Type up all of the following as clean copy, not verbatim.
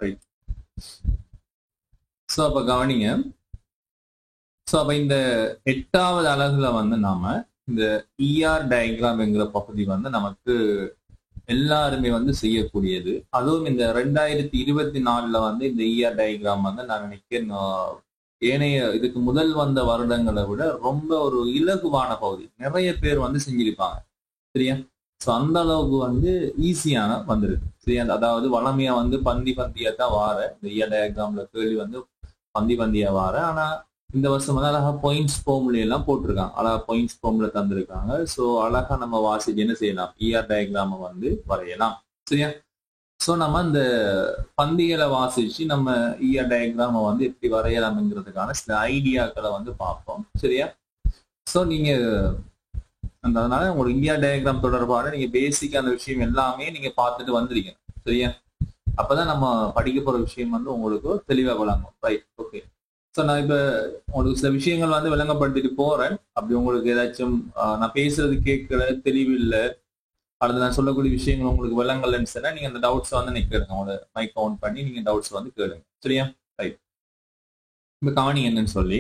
Right. So அப்போ கவனிங்க. So அப்போ இந்த 8வது அலகுல வந்து நாம இந்த இஆர் டயக்ராம்ங்கிற பகுதி வந்து நமக்கு எல்லாருமே வந்து செய்யக்கூடியது. அதுவும் இந்த 2024 வந்து இந்த இஆர் டயக்ராம் வந்து நான் நினைக்கிறேன் ஏனைய இதுக்கு முதல் வந்த வருடங்களை விட ரொம்ப ஒரு இலகுவான பகுதி. நிறைய பேர் வந்து செஞ்சிருப்பாங்க, சரியா? ஸோ அந்த அளவுக்கு வந்து ஈஸியான வந்திருக்கு, சரியா? அதாவது வளமையா வந்து பந்தியா தான் வார இந்த இஆர் டயக்ராம்ல கேள்வி வந்து பந்தியா வார. ஆனா இந்த வருஷம் வந்து அழகா பாயிண்ட்ஸ் ஃபார்முல எல்லாம் போட்டிருக்காங்க, அழகா பாயிண்ட்ஸ் ஃபார்முல தந்திருக்காங்க. ஸோ அழகா நம்ம வாசிச்சு என்ன செய்யலாம், இஆர் டயக்ராம வந்து வரையலாம், சரியா? ஸோ நம்ம இந்த பந்திகளை வாசிச்சு நம்ம இஆர் டயக்ராம வந்து எப்படி வரையலாம்ங்கிறதுக்கான சில ஐடியாக்களை வந்து பார்ப்போம், சரியா? ஸோ நீங்க அதனால உங்களுக்கு இஆர் டயக்ராம் தொடர்பான நீங்க பேசிக் அந்த விஷயம் எல்லாமே நீங்க பார்த்துட்டு வந்திருக்கீங்க, சரியா? அப்பதான் நம்ம படிக்க போற விஷயம் வந்து உங்களுக்கு தெளிவாக விளங்கும், ரைட்? ஓகே. ஸோ நான் இப்ப உங்களுக்கு சில விஷயங்கள் வந்து விளங்கப்படுத்திட்டு போறேன். அப்படி உங்களுக்கு ஏதாச்சும் நான் பேசுறது கேட்கல, தெளிவில்லை, அல்லது நான் சொல்லக்கூடிய விஷயங்கள் உங்களுக்கு விளங்கலன்னு சொன்னா நீங்க அந்த டவுட்ஸ் வந்து நீங்க கேளுங்க. உங்களோட மைக் ஆன் பண்ணி நீங்க டவுட்ஸ் வந்து கேளுங்க, சரியா? ரைட். இப்ப கவனிங்க என்னன்னு சொல்லி,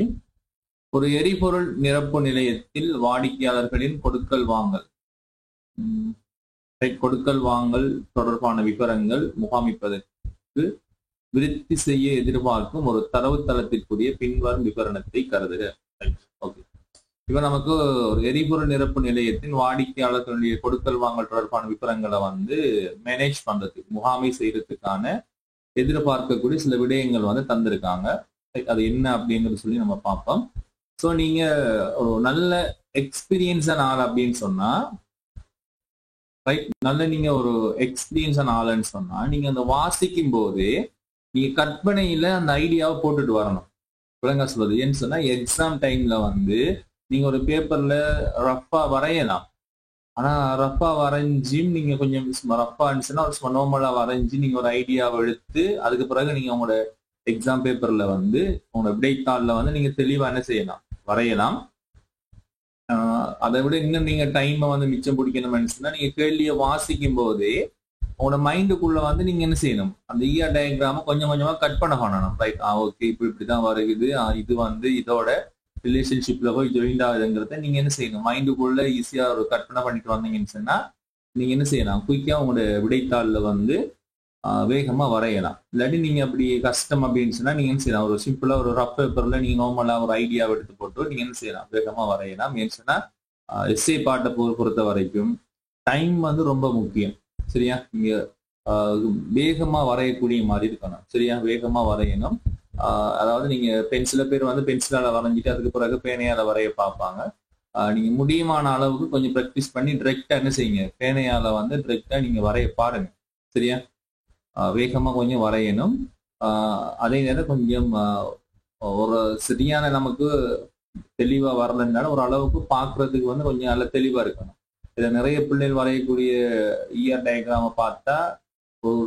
ஒரு எரிபொருள் நிரப்பு நிலையத்தில் வாடிக்கையாளர்களின் கொடுக்கல் வாங்கல் தொடர்பான விவரங்கள் முகாமிப்பதற்கு விருத்தி செய்ய எதிர்பார்க்கும் ஒரு தரவுத்தளத்திற்குரிய பின்வரும் விவரணத்தை கருதுக. ஓகே. இப்ப நமக்கு ஒரு எரிபொருள் நிரப்பு நிலையத்தின் வாடிக்கையாளர்களுடைய கொடுக்கல் வாங்கல் தொடர்பான விவரங்களை வந்து மேனேஜ் பண்றதுக்கு, முகாமை செய்யறதுக்கான எதிர்பார்க்கக்கூடிய சில விடயங்கள் வந்து தந்திருக்காங்க. அது என்ன அப்படிங்கிறது சொல்லி நம்ம பார்ப்போம். ஸோ நீங்க ஒரு நல்ல எக்ஸ்பீரியன்ஸான ஆள் அப்படின்னு சொன்னா, ரைட், நல்ல நீங்க ஒரு எக்ஸ்பீரியன்ஸான ஆளுன்னு சொன்னா நீங்க அந்த வாசிக்கும் போது நீங்க கற்பனையில அந்த ஐடியாவை போட்டுட்டு வரணும். விளங்க சொல்றது ஏன்னு சொன்னா, எக்ஸாம் டைம்ல வந்து நீங்க ஒரு பேப்பர்ல ரஃபா வரையலாம். ஆனா ரஃபா வரைஞ்சும் நீங்க கொஞ்சம் ரஃபா இருந்துச்சுன்னா ஒரு நார்மலா வரைஞ்சி நீங்க ஒரு ஐடியாவை எடுத்து அதுக்கு பிறகு நீங்க உங்களோட எக்ஸாம் பேப்பர்ல வந்து உங்களோட விடைத்தாள்ல வந்து நீங்க தெளிவா என்ன செய்யலாம், வரையலாம். அதை விட இன்னும் நீங்க டைமை வந்து மிச்சம் பிடிக்கணும்னு சொன்னா நீங்க கேள்வியை வாசிக்கும் போதே உங்களோட மைண்டுக்குள்ள வந்து நீங்க என்ன செய்யணும், அந்த இஆர் டயக்ராம கொஞ்சம் கொஞ்சமா கற்பனை பண்ணணும், ரைட்? ஓகே, இப்படிதான் வருகுது, இது வந்து இதோட ரிலேஷன்ஷிப்ல போய் ஜாயின் ஆகுதுங்கிறத நீங்க என்ன செய்யணும், மைண்டுக்குள்ள ஈஸியா ஒரு கற்பனை பண்ணிட்டு வந்தீங்கன்னு சொன்னா நீங்க என்ன செய்யலாம், குயிக்கா உங்களோட விடைத்தாள்ல வந்து வேகமா வரையலாம். இல்லாட்டி நீங்க அப்படி கஷ்டம் அப்படின்னு சொன்னா நீங்க என்ன செய்யலாம், ஒரு சிம்பிளா ஒரு ரஃப் பேப்பர்ல நீங்க நார்மலா ஒரு ஐடியாவை எடுத்து போட்டு நீங்க என்ன செய்யலாம், வேகமா வரையலாம். ஏன்னு சொன்னா எஸ்ஏ பாட்டை பொறுத்த வரைக்கும் டைம் வந்து ரொம்ப முக்கியம், சரியா? நீங்க வேகமா வரையக்கூடிய மாதிரி இருக்கணும், சரியா? வேகமா வரையணும். அதாவது நீங்க சில பேர் வந்து பென்சிலால வரைஞ்சிட்டு அதுக்கு பிறகு பேனையால வரைய பார்ப்பாங்க. நீங்க முடியுமான அளவுக்கு கொஞ்சம் ப்ராக்டிஸ் பண்ணி டிரெக்டா என்ன செய்யுங்க, பேனையால வந்து டிரெக்டா நீங்க வரைய பாருங்க, சரியா? வேகமா கொஞ்சம் வரையணும். அதே நேரம் கொஞ்சம் ஒரு சரியான நமக்கு தெளிவா வரலன்னாலும் ஒரு அளவுக்கு பாக்குறதுக்கு வந்து கொஞ்சம் நல்ல தெளிவா இருக்கணும். இதுல நிறைய பிள்ளைகள் வரையக்கூடிய இஆர் டயக்ராம பார்த்தா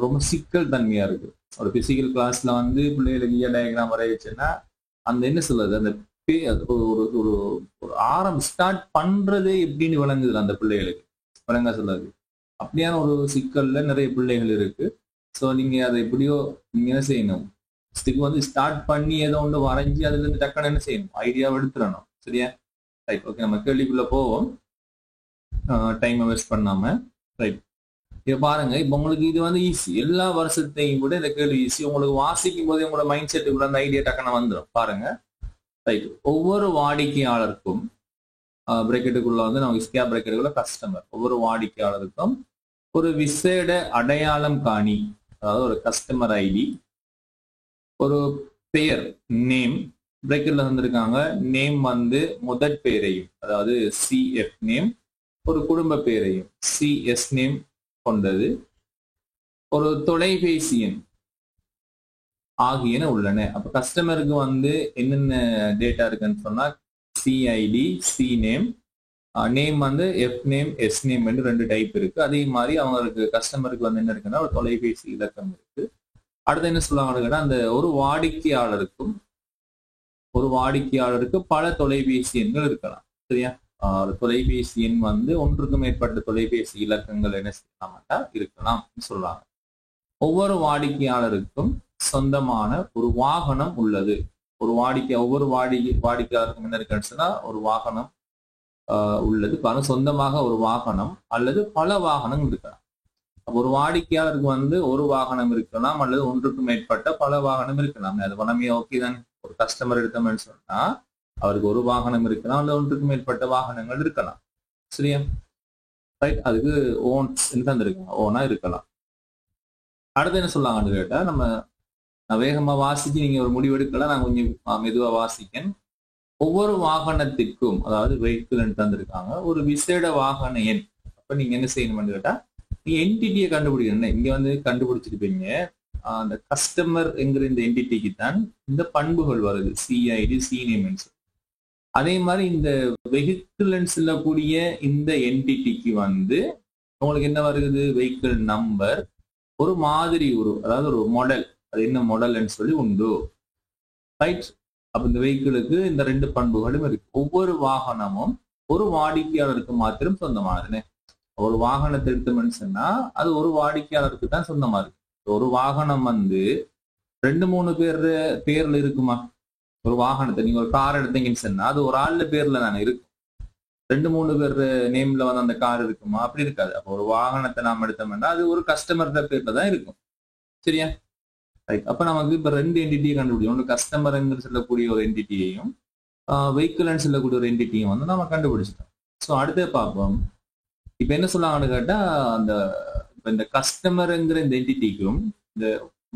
ரொம்ப சிக்கல் தன்மையா இருக்கு. ஒரு பிசிக்கல் கிளாஸ்ல வந்து பிள்ளைகளுக்கு இஆர் டயக்ராம் வரையச்சுன்னா அந்த என்ன சொல்றது, அந்த ஒரு ஸ்டார்ட் பண்றதே எப்படின்னு விளங்குது அந்த பிள்ளைகளுக்கு, விளங்க சொல்றது. அப்படியான ஒரு சிக்கல்ல நிறைய பிள்ளைகள் இருக்கு. ஸோ நீங்க அதை எப்படியோ நீங்க என்ன செய்யணும், வந்து ஸ்டார்ட் பண்ணி ஏதோ ஒன்று வரைஞ்சி அதுல இருந்து டக்குன்னு என்ன செய்யணும், ஐடியாவை எடுத்துடணும், சரியா? ரைட். ஓகே, நம்ம கேள்விக்குள்ள போவோம், டைமை வேஸ்ட் பண்ணாம. ரைட். இப்ப பாருங்க, இப்ப உங்களுக்கு இது வந்து ஈஸி, எல்லா வருஷத்தையும் விட இந்த கேள்வி ஈஸி. உங்களுக்கு வாசிக்கும் போதே உங்களோட மைண்ட் செட்டுக்குள்ள அந்த ஐடியா டக்குன்னு வந்துடும். பாருங்க, ரைட். ஒவ்வொரு வாடிக்கையாளருக்கும் பிரேக்கெட்டுக்குள்ள வந்து நம்ம ஸ்கேப் பிரேக்கெட்டுக்குள்ள கஸ்டமர், ஒவ்வொரு வாடிக்கையாளருக்கும் ஒரு விசேட அடையாளம் காணி, அதாவது ஒரு கஸ்டமர் ஐடி, ஒரு பெயர் நேம் பிரேக்கெட்ல வந்திருக்காங்க. நேம் வந்து முதற் பெயரையும், அதாவது சிஎஃப் நேம், ஒரு குடும்ப பெயரையும் சிஎஸ் நேம் கொண்டது, ஒரு தொலைபேசி எண் ஆகியன உள்ளன. அப்ப கஸ்டமருக்கு வந்து என்னென்ன டேட்டா இருக்குன்னு சொன்னா சிஐடி, சி நேம், நேம் வந்து எஃப் நேம், எஸ் நேம் என்று 2 டைப் இருக்கு. அதே மாதிரி அவங்களுக்கு கஸ்டமருக்கு வந்து என்ன இருக்குன்னா ஒரு தொலைபேசி இலக்கம் இருக்கு. அடுத்து என்ன சொல்லுவாங்கன்னா, அந்த ஒரு வாடிக்கையாளருக்கு பல தொலைபேசி எண்கள் இருக்கலாம், சரியா? ஒரு தொலைபேசி எண் வந்து ஒன்றுக்கும் மேற்பட்ட தொலைபேசி இலக்கங்கள் என்ன செய்யலாம் இருக்கலாம் சொல்றாங்க. ஒவ்வொரு வாடிக்கையாளருக்கும் சொந்தமான ஒரு வாகனம் உள்ளது. ஒரு ஒவ்வொரு வாடிக்கையாளருக்கும் என்ன இருக்குன்னு சொன்னா ஒரு வாகனம் உள்ளது. சொந்தமாக ஒரு வாகனம் அல்லது பல வாகனங்கள் இருக்கலாம். ஒரு வாடிக்கையாளருக்கு வந்து ஒரு வாகனம் இருக்கலாம் அல்லது ஒன்றுக்கும் மேற்பட்ட பல வாகனம் இருக்கலாம். அது வனமே ஓகே தான். ஒரு கஸ்டமர் எடுத்தோம்னு சொன்னா அவருக்கு ஒரு வாகனம் இருக்கலாம் அல்லது ஒன்றுக்கும் மேற்பட்ட வாகனங்கள் இருக்கலாம். சரியா? ரைட். அதுக்கு ஓன்ஸ் தந்திருக்காங்க, ஓனா இருக்கலாம். அடுத்து என்ன சொல்லாங்கன்னு கேட்டா, நான் வேகமா வாசிச்சு நீங்க ஒரு முடிவு எடுக்கலாம், நான் கொஞ்சம் மெதுவா வாசிக்கேன். ஒவ்வொரு வாகனத்திற்கும், அதாவது வெஹிக்கிள் தந்திருக்காங்க, ஒரு விசேட வாகன எண். அப்ப நீங்க என்ன செய்யணும்னு கேட்டா, நீங்க என்டிட்டியை கண்டுபிடிக்கணும். இங்க வந்து கண்டுபிடிச்சிருப்பீங்க, அந்த கஸ்டமர் என்கிற இந்த என்டிட்டிக்கு தான் இந்த பண்புகள் வருது, சிஐடி, சிநேம்ஸ். அதே மாதிரி இந்த வெஹிக்கிள் சொல்லக்கூடிய இந்த என்டிட்டிக்கு வந்து உங்களுக்கு என்ன வருது, வெஹிக்கிள் நம்பர், ஒரு மாதிரி அதாவது ஒரு மாடல், அது என்ன மாடல்னு சொல்லி உண்டு. ரைட். அப்ப இந்த வெஹிக்கிளுக்கு இந்த ரெண்டு பண்புகளும் இருக்கு. ஒவ்வொரு வாகனமும் ஒரு வாடிக்கையாளருக்கு மாத்திரம் சொந்தமானதுன்னு. ஒரு வாகனத்தை எடுத்தோம்னு சொன்னா அது ஒரு வாடிக்கையாளருக்கு தான் சொந்தமா இருக்கு. ஒரு வாகனம் வந்து 2-3 பேர்ல இருக்குமா? ஒரு வாகனத்தை நீங்க ஒரு கார் எடுத்தீங்கன்னு சொன்னா அது ஒரு ஆள்ல பேர்ல தானே இருக்கும். 2-3 பேர் நேம்ல வந்து அந்த கார் இருக்குமா? அப்படி இருக்காது. அப்போ ஒரு வாகனத்தை நாம எடுத்தோம்னா அது ஒரு கஸ்டமர் பேர்ல தான் இருக்கும். சரியா? ரைட். அப்ப நமக்கு இப்ப ரெண்டு என்டிட்டியை கண்டுபிடிக்கும். ஒன்று கஸ்டமர் சொல்லக்கூடிய ஒரு என்டிட்டியையும் வெஹிக்கிள் சொல்லக்கூடிய ஒரு என்டிட்டியும் வந்து நம்ம கண்டுபிடிச்சிட்டோம். ஸோ அடுத்தே பார்ப்போம். இப்ப என்ன சொல்லாங்கன்னு கேட்டா, இந்த கஸ்டமர்ங்கிற இந்த என்டிட்டிக்கும் இந்த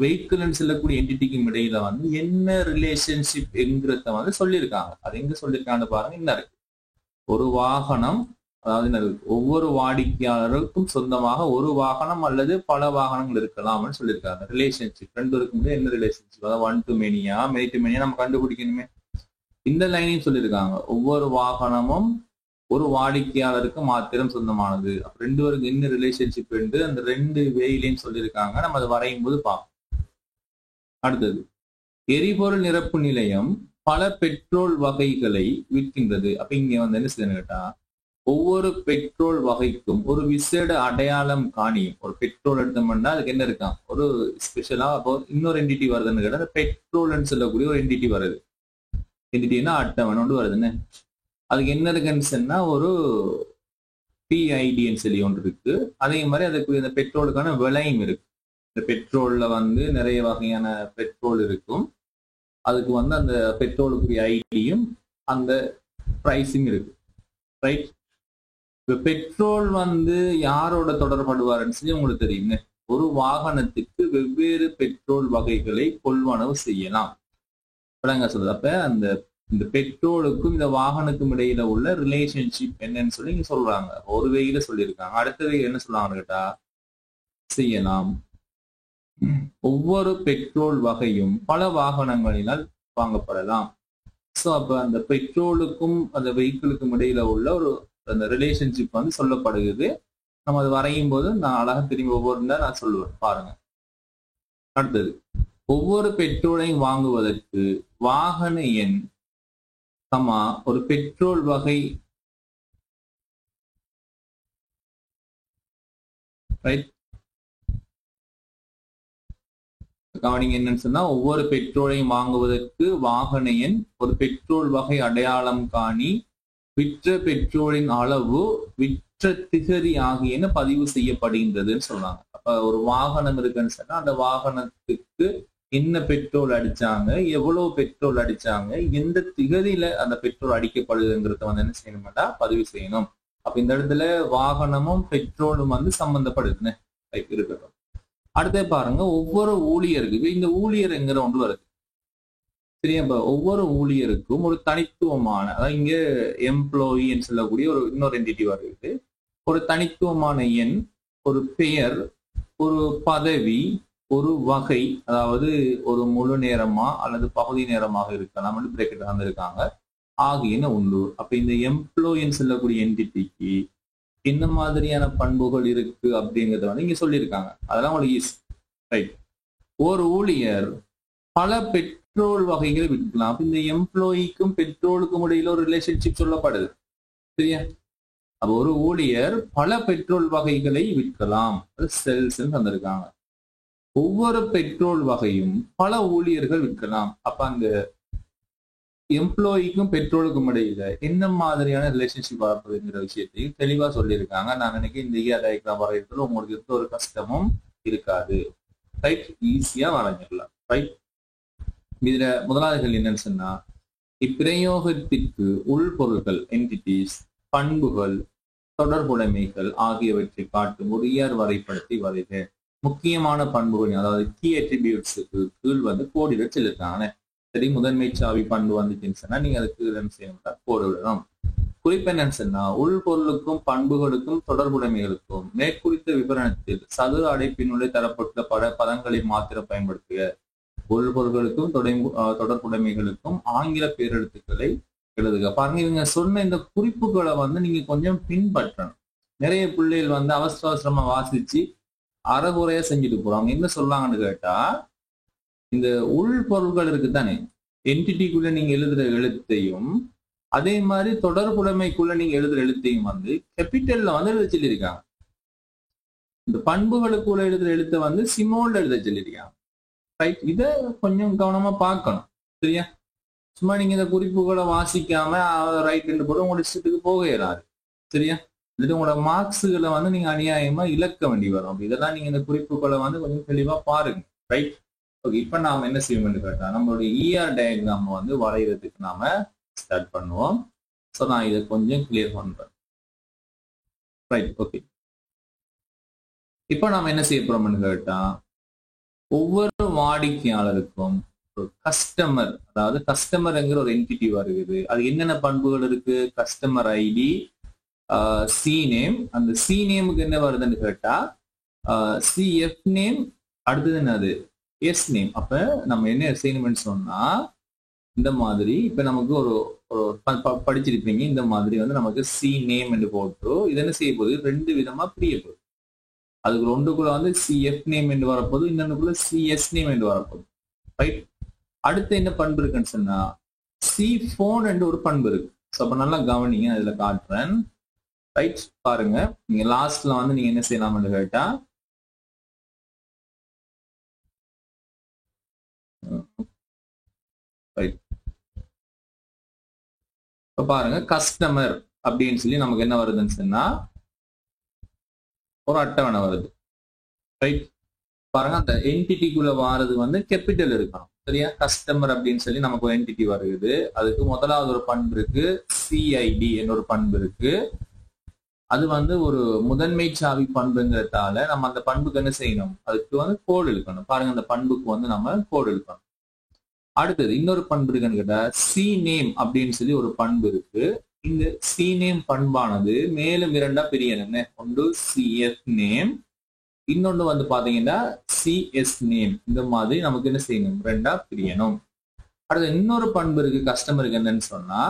வெஹிக்கிள் சொல்லக்கூடிய என்டிட்டிக்கும் இடையில வந்து என்ன ரிலேஷன்ஷிப் என்கிறத வந்து சொல்லியிருக்காங்க. அது எங்க சொல்லியிருக்காங்கன்னு பாருங்க. என்ன இருக்கு, ஒரு வாகனம், அதாவது ஒவ்வொரு வாடிக்கையாளருக்கும் சொந்தமாக ஒரு வாகனம் அல்லது பல வாகனங்கள் இருக்கலாம்னு சொல்லியிருக்காங்க. ரிலேஷன்ஷிப் ரெண்டு இருக்கும்போது என்ன ரிலேஷன்ஷிப், அதாவது ஒன் டு மெனியா, மெனி டு மெனியா நம்ம கண்டுபிடிக்கணுமே. இந்த லைனையும் சொல்லியிருக்காங்க, ஒவ்வொரு வாகனமும் ஒரு வாடிக்கையாளருக்கு மாத்திரம் சொந்தமானது. அப்ப ரெண்டு பேருக்கு என்ன ரிலேஷன்ஷிப் என்று அந்த ரெண்டு வேயிலையும் சொல்லியிருக்காங்க. நம்ம அதை வரையும் போது பார்ப்போம். அடுத்தது, எரிபொருள் நிரப்பு நிலையம் பல பெட்ரோல் வகைகளை விற்கின்றது. அப்ப இங்க வந்து என்ன செய்யணும் கேட்டா, ஒவ்வொரு பெட்ரோல் வகைக்கும் ஒரு விசேட அடையாளம் காணியும். ஒரு பெட்ரோல் எடுத்தோம்னா அதுக்கு என்ன இருக்கான், ஒரு ஸ்பெஷலா அப்போ இன்னொரு என்டிட்டி வருதுன்னு கேட்டா, பெட்ரோல்னு சொல்லக்கூடிய ஒரு என்டிட்டி வருது. என்டிட்டின்னா அட்டவணை ஒன்று வருதுன்னு. அதுக்கு என்ன இருக்குன்னு சொன்னா ஒரு பிஐடின்னு சொல்லி ஒன்று இருக்கு. அதே மாதிரி அதுக்கு இந்த பெட்ரோலுக்கான விலையும் இருக்கு. இந்த பெட்ரோல்ல வந்து நிறைய வகையான பெட்ரோல் இருக்கும். அதுக்கு வந்து அந்த பெட்ரோலுக்குரிய ஐடியும் அந்த பிரைஸிங் இருக்கு. ரைட். இப்ப பெட்ரோல் வந்து யாரோட தொடர்படுவாருன்னு சொல்லி உங்களுக்கு தெரியுங்க. ஒரு வாகனத்துக்கு வெவ்வேறு பெட்ரோல் வகைகளை கொள்வனவு செய்யலாம். சொல்றது. அப்ப இந்த பெட்ரோலுக்கும் இந்த வாகனத்துக்கும் இடையில உள்ள ரிலேஷன்ஷிப் என்னன்னு சொல்லி இங்க சொல்றாங்க. ஒரு வகையில சொல்லியிருக்காங்க. அடுத்த வகையில் என்ன சொல்றாங்கன்னு கேட்டா, செய்யலாம். ஒவ்வொரு பெட்ரோல் வகையும் பல வாகனங்களினால் வாங்கப்படலாம். ஸோ அப்ப அந்த பெட்ரோலுக்கும் அந்த வெஹிக்கிளுக்கும் இடையில உள்ள ஒரு அந்த ரிலேஷன்ஷிப் வந்து சொல்லப்படுகிறது. நம்ம அது வரையும் போது நான் அழகா திரும்பி ஒவ்வொரு நான் சொல்லுவேன் பாருங்க. அடுத்தது, ஒவ்வொரு பெட்ரோலையும் வாங்குவதற்கு வாகன எண், ஒரு பெட்ரோல் வகை, ரைட். கவனிங்க என்னன்னு சொன்னா, ஒவ்வொரு பெட்ரோலையும் வாங்குவதற்கு வாகன எண், ஒரு பெட்ரோல் வகை அடையாளம் காணி, விற்ற பெட்ரோலின் அளவு, விற்ற திகதி ஆகியன பதிவு செய்யப்படுகின்றதுன்னு சொல்றாங்க. அப்ப ஒரு வாகனம் இருக்குன்னு சொன்னா அந்த வாகனத்துக்கு என்ன பெட்ரோல் அடிச்சாங்க, எவ்வளவு பெட்ரோல் அடிச்சாங்க, எந்த திகதியில அந்த பெட்ரோல் அடிக்கப்படுதுங்கிறத வந்து என்ன செய்யணும்டா பதிவு செய்யணும். அப்ப இந்த இடத்துல வாகனமும் பெட்ரோலும் வந்து சம்பந்தப்படுதுன்னு இருக்கட்டும். அடுத்த பாருங்க, ஒவ்வொரு ஊழியருக்கு இந்த ஊழியர்ங்கிற ஒன்று வருது. சரியா? இப்ப ஒவ்வொரு ஊழியருக்கும் ஒரு தனித்துவமான, அதாவது இங்க எம்ப்ளாயின்னு சொல்லக்கூடிய ஒரு இன்னொரு என்டிட்டி வருது. ஒரு தனித்துவமான எண், ஒரு பெயர், ஒரு பதவி, ஒரு வகை, அதாவது ஒரு முழு நேரமா அல்லது பகுதி நேரமாக இருக்கலாம், பிரேக்கெட் தந்திருக்காங்க, ஆகியன உண்டு. அப்ப இந்த எம்ப்ளாயின்னு சொல்லக்கூடிய என்டிட்டிக்கு என்ன மாதிரியான பண்புகள் இருக்கு அப்படிங்கறத வந்து இங்க சொல்லியிருக்காங்க. அதெல்லாம் உங்களுக்கு ஈஸி. ரைட். ஒரு ஊழியர் பல பெட்ரோல் வகைகளை விற்கலாம். அப்ப இந்த எம்ப்ளாயிக்கும் பெட்ரோலுக்கும் இடையில ஒரு ரிலேஷன்ஷிப் சொல்லப்படுது. சரியா? அப்ப ஒரு ஊழியர் பல பெட்ரோல் வகைகளை விற்கலாம், அது செல்ஸ் தந்திருக்காங்க. ஒவ்வொரு பெட்ரோல் வகையும் பல ஊழியர்கள் விற்கலாம். அப்ப அந்த எம்ப்ளாயிக்கும் பெட்ரோலுக்கும் இடையில என்ன மாதிரியான ரிலேஷன்ஷிப் வரப்போகுதுங்கிற விஷயத்தையும் தெளிவா சொல்லியிருக்காங்க. நான் நினைக்கிறேன் இந்த ஈஆர் டயக்ராம் வரையறதுல உங்களுக்கு எந்த ஒரு கஷ்டமும் இருக்காது. ரைட், ஈஸியா வரைஞ்சிடலாம். ரைட், இதுல முதலாவது என்னன்னு சொன்னா, இப்பிரயோகத்திற்கு உள்பொருள்கள் என்டிட்டிஸ், பண்புகள், தொடர்புடைமைகள் ஆகியவற்றை காட்டும் ஒரு ஈஆர் வரைபடத்தை வரைக. முக்கியமான பண்புகள், அதாவது கீ அட்ரிபியூட்ஸுக்கு கீழ் வந்து கோடிட சொல்லிருக்காங்க. சரி, முதன்மை சாவி பண்பு வந்துச்சுன்னு சொன்னா நீங்க அதுக்கு என்ன செய்யணும், கோடு விடணும். குறிப்பு என்னன்னு சொன்னா, உள்பொருளுக்கும் பண்புகளுக்கும் தொடர்புடைமைகளுக்கும் மேற்குறித்த விவரணத்தில் சதுர அடைப்பினுள்ளே தரப்பட்ட பதங்களை மாத்திர பயன்படுத்துக. உள்பொருள்களுக்கும் தொடர்புடைமைகளுக்கும் ஆங்கில பேரெழுத்துக்களை எழுதுக. பாருங்க, இவங்க சொன்ன இந்த குறிப்புகளை வந்து நீங்க கொஞ்சம் பின்பற்றணும். நிறைய பிள்ளைகள் வந்து அவசர அவசரமா வாசிச்சு அறகுறையா செஞ்சுட்டு போறாங்க. என்ன சொல்றாங்கன்னு கேட்டா, இந்த உள்பொருள்கள் இருக்குதானே, என்டிட்டிக்குள்ள நீங்க எழுதுற எழுத்தையும் அதே மாதிரி தொடர்புடைமைக்குள்ள நீங்க எழுதுற எழுத்தையும் வந்து கேபிட்டல்ல வந்து எழுத சொல்லியிருக்காங்க. இந்த பண்புகளுக்குள்ள எழுதுற எழுத்தை வந்து சிமோல்ல எழுத சொல்லியிருக்காங்க. ரைட், இதை கொஞ்சம் கவனமா பார்க்கணும். சரியா, சும்மா நீங்க இந்த குறிப்புகளை வாசிக்காம ரைட் என்று போட உங்களோட இஷ்டத்துக்கு போக இயலாது. சரியா, இது உங்களோட மார்க்ஸுகளை வந்து நீங்க அநியாயமா இழக்க வேண்டி வரும். இதெல்லாம் நீங்க இந்த குறிப்புகளை வந்து கொஞ்சம் தெளிவா பாருங்க. Right, okay. இப்ப நாம என்ன செய்வோம்னு கேட்டா, நம்மளுடைய ஈஆர் டயக்ராம் வந்து வரைகிறதுக்கு நாம ஸ்டார்ட் பண்ணுவோம். ஸோ நான் இதை கொஞ்சம் கிளியர் பண்றேன். Right, okay. இப்ப நாம என்ன செய்ய போறோம்னு கேட்டா, ஒவ்வொரு வாடிக்கையாளருக்கும் ஒரு கஸ்டமர், அதாவது கஸ்டமர்ங்கிற ஒரு என்டிட்டி வருகிறது. அது என்னென்ன பண்புகள் இருக்கு? Customer ID, C name. அந்த சி நேமுக்கு என்ன வருதுன்னு கேட்டா, சிஎஃப் நேம், அடுத்தது என்னது, எஸ் நேம். அப்ப நம்ம என்ன செய்யணும்னு சொன்னா, இந்த மாதிரி இப்ப நமக்கு ஒரு படிச்சிருப்பீங்க. இந்த மாதிரி வந்து நமக்கு சி நேம் என்று போட்டு இது என்ன செய்ய போகுது, ரெண்டு விதமா பிரிய போகுது. அதுக்கு ஒன்றுக்குள்ள வந்து சிஎஃப் நேம் என்று வரப்போகுது, இன்னொன்றுக்குள்ள சிஎஸ் நேம் என்று வரப்போகுது. ரைட், அடுத்து என்ன பண்பு இருக்குன்னு சொன்னா, சி போன் என்று ஒரு பண்பு இருக்கு. ஸோ அப்ப நல்லா கவனிங்க, அதுல காட்டுறேன். ரைட், பாருங்க, நீங்க லாஸ்ட்ல வந்து நீங்க என்ன செய்யலாம்னு கேட்டா, ரைட், இப்ப பாருங்க, கஸ்டமர் அப்படின்னு சொல்லி நமக்கு என்ன வருதுன்னு சொன்னா ஒரு அட்டவணை வருது. ரைட், பாருங்க, அந்த என்டிட்டிக்குள்ள வாரது வந்து கேபிட்டல் இருக்கணும். சரியா, கஸ்டமர் அப்படின்னு சொல்லி நமக்கு ஒரு என்டிட்டி வருது. அதுக்கு முதலாவது ஒரு பண்பு இருக்கு, சிஐடி என்ற ஒரு பண்பு இருக்கு. அது வந்து ஒரு முதன்மை சாவி பண்புங்கிறதால நம்ம அந்த பண்புக்கு என்ன செய்யணும், அதுக்கு வந்து கோடு இழுக்கணும். பாருங்க, அந்த பண்புக்கு வந்து நம்ம கோடு இழுக்கணும். அடுத்தது இன்னொரு பண்பு இருக்குன்னு கேட்டா, சி நேம் அப்படின்னு சொல்லி ஒரு பண்பு இருக்கு. இந்த சி நேம் பண்பானது மேலும் இரண்டா பிரியணும். ஒன்று சிஎஃப் நேம், இன்னொன்று வந்து பாத்தீங்கன்னா சிஎஸ் நேம். இந்த மாதிரி நமக்கு என்ன செய்யணும், ரெண்டா பிரியணும். அடுத்து இன்னொரு பண்பு இருக்கு கஸ்டமருக்கு, என்னன்னு சொன்னா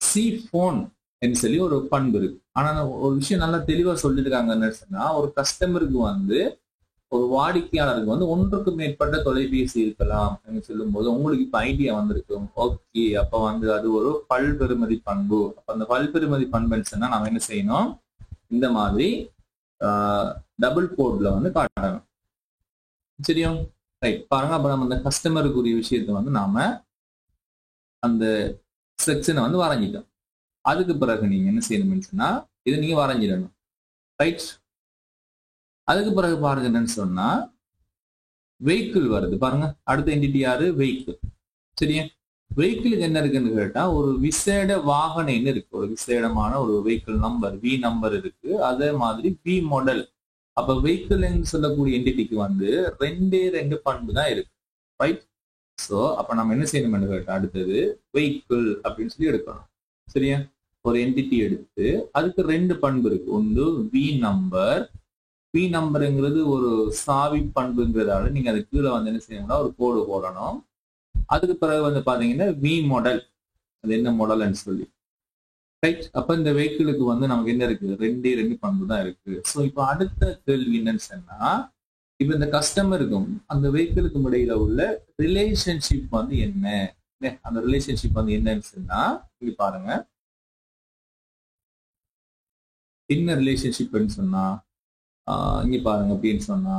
சி போன் என்று சொல்லி ஒரு பண்பு இருக்கு. ஆனா ஒரு விஷயம் நல்லா தெளிவா சொல்லிருக்காங்க, என்னன்னு சொன்னா, ஒரு கஸ்டமருக்கு வந்து ஒரு வாடிக்கையாளருக்கு வந்து ஒன்றுக்கு மேற்பட்ட தொலைபேசி இருக்கலாம் சொல்லும் போது உங்களுக்கு இப்ப ஐடியா வந்திருக்கும். ஓகே, அப்ப வந்து அது ஒரு பல்பெருமதி பண்பு. அப்ப அந்த பல்பெருமதி பண்புன்னு சொன்னா நம்ம என்ன செய்யணும், இந்த மாதிரி டபுள் கோட்ல வந்து காட்டணும். சரியா, ரைட், பாருங்க. அப்ப நம்ம அந்த கஸ்டமருக்குரிய விஷயத்த வந்து நாம அந்த செக்ஷனை வந்து வரைஞ்சிட்டோம். அதுக்கு பிறகு நீங்க என்ன செய்யணும்னு சொன்னா, இதை நீங்க வரைஞ்சிடணும். ரைட், அதுக்கு பிறகு பாருங்க என்னன்னு சொன்னா, வெஹிக்கிள் வருது. பாருங்க, அடுத்த என்டிட்டி யாரு, வெஹிக்கிள். சரியா, வெஹிக்கிளுக்கு என்ன இருக்குன்னு கேட்டா, ஒரு விசேட வாகனம் இருக்கு. ஒரு விசேடமான ஒரு வெஹிக்கிள் நம்பர், வி நம்பர் இருக்கு. அதே மாதிரி வி மாடல். அப்ப வெஹிக்கிள் சொல்லக்கூடிய என்டிட்டிக்கு வந்து ரெண்டு பண்பு தான் இருக்கு. ரைட், சோ அப்ப நம்ம என்ன செய்யணும்னு கேட்டா, அடுத்தது வெஹிக்கிள் அப்படின்னு சொல்லி எடுக்கணும். சரியா, ஒரு என்டிட்டி எடுத்து அதுக்கு ரெண்டு பண்பு இருக்கு. ஒன்று வி நம்பர். பி நம்பருங்கிறது ஒரு சாவி பண்புங்கிறதால நீங்க அது கீழே வந்து என்ன செய்யணும்னா ஒரு கோடு போடணும். அதுக்கு பிறகு வந்து பாத்தீங்கன்னா வி மாடல், அது என்ன மாடல்னு சொல்லி. ரைட், அப்ப இந்த வெஹிக்கிளுக்கு வந்து நமக்கு என்ன இருக்கு, ரெண்டு பண்பு தான் இருக்கு. ஸோ இப்போ அடுத்த கேள்வி என்னன்னு சொன்னா, இப்ப இந்த கஸ்டமருக்கும் அந்த வெஹிக்கிளுக்கும் இடையில உள்ள ரிலேஷன்ஷிப் வந்து என்ன, அந்த ரிலேஷன்ஷிப் வந்து என்னன்னு சொன்னா, இங்க பாருங்க, என்ன ரிலேஷன்ஷிப்னு சொன்னா, இங்க பாருங்க அப்படின்னு சொன்னா,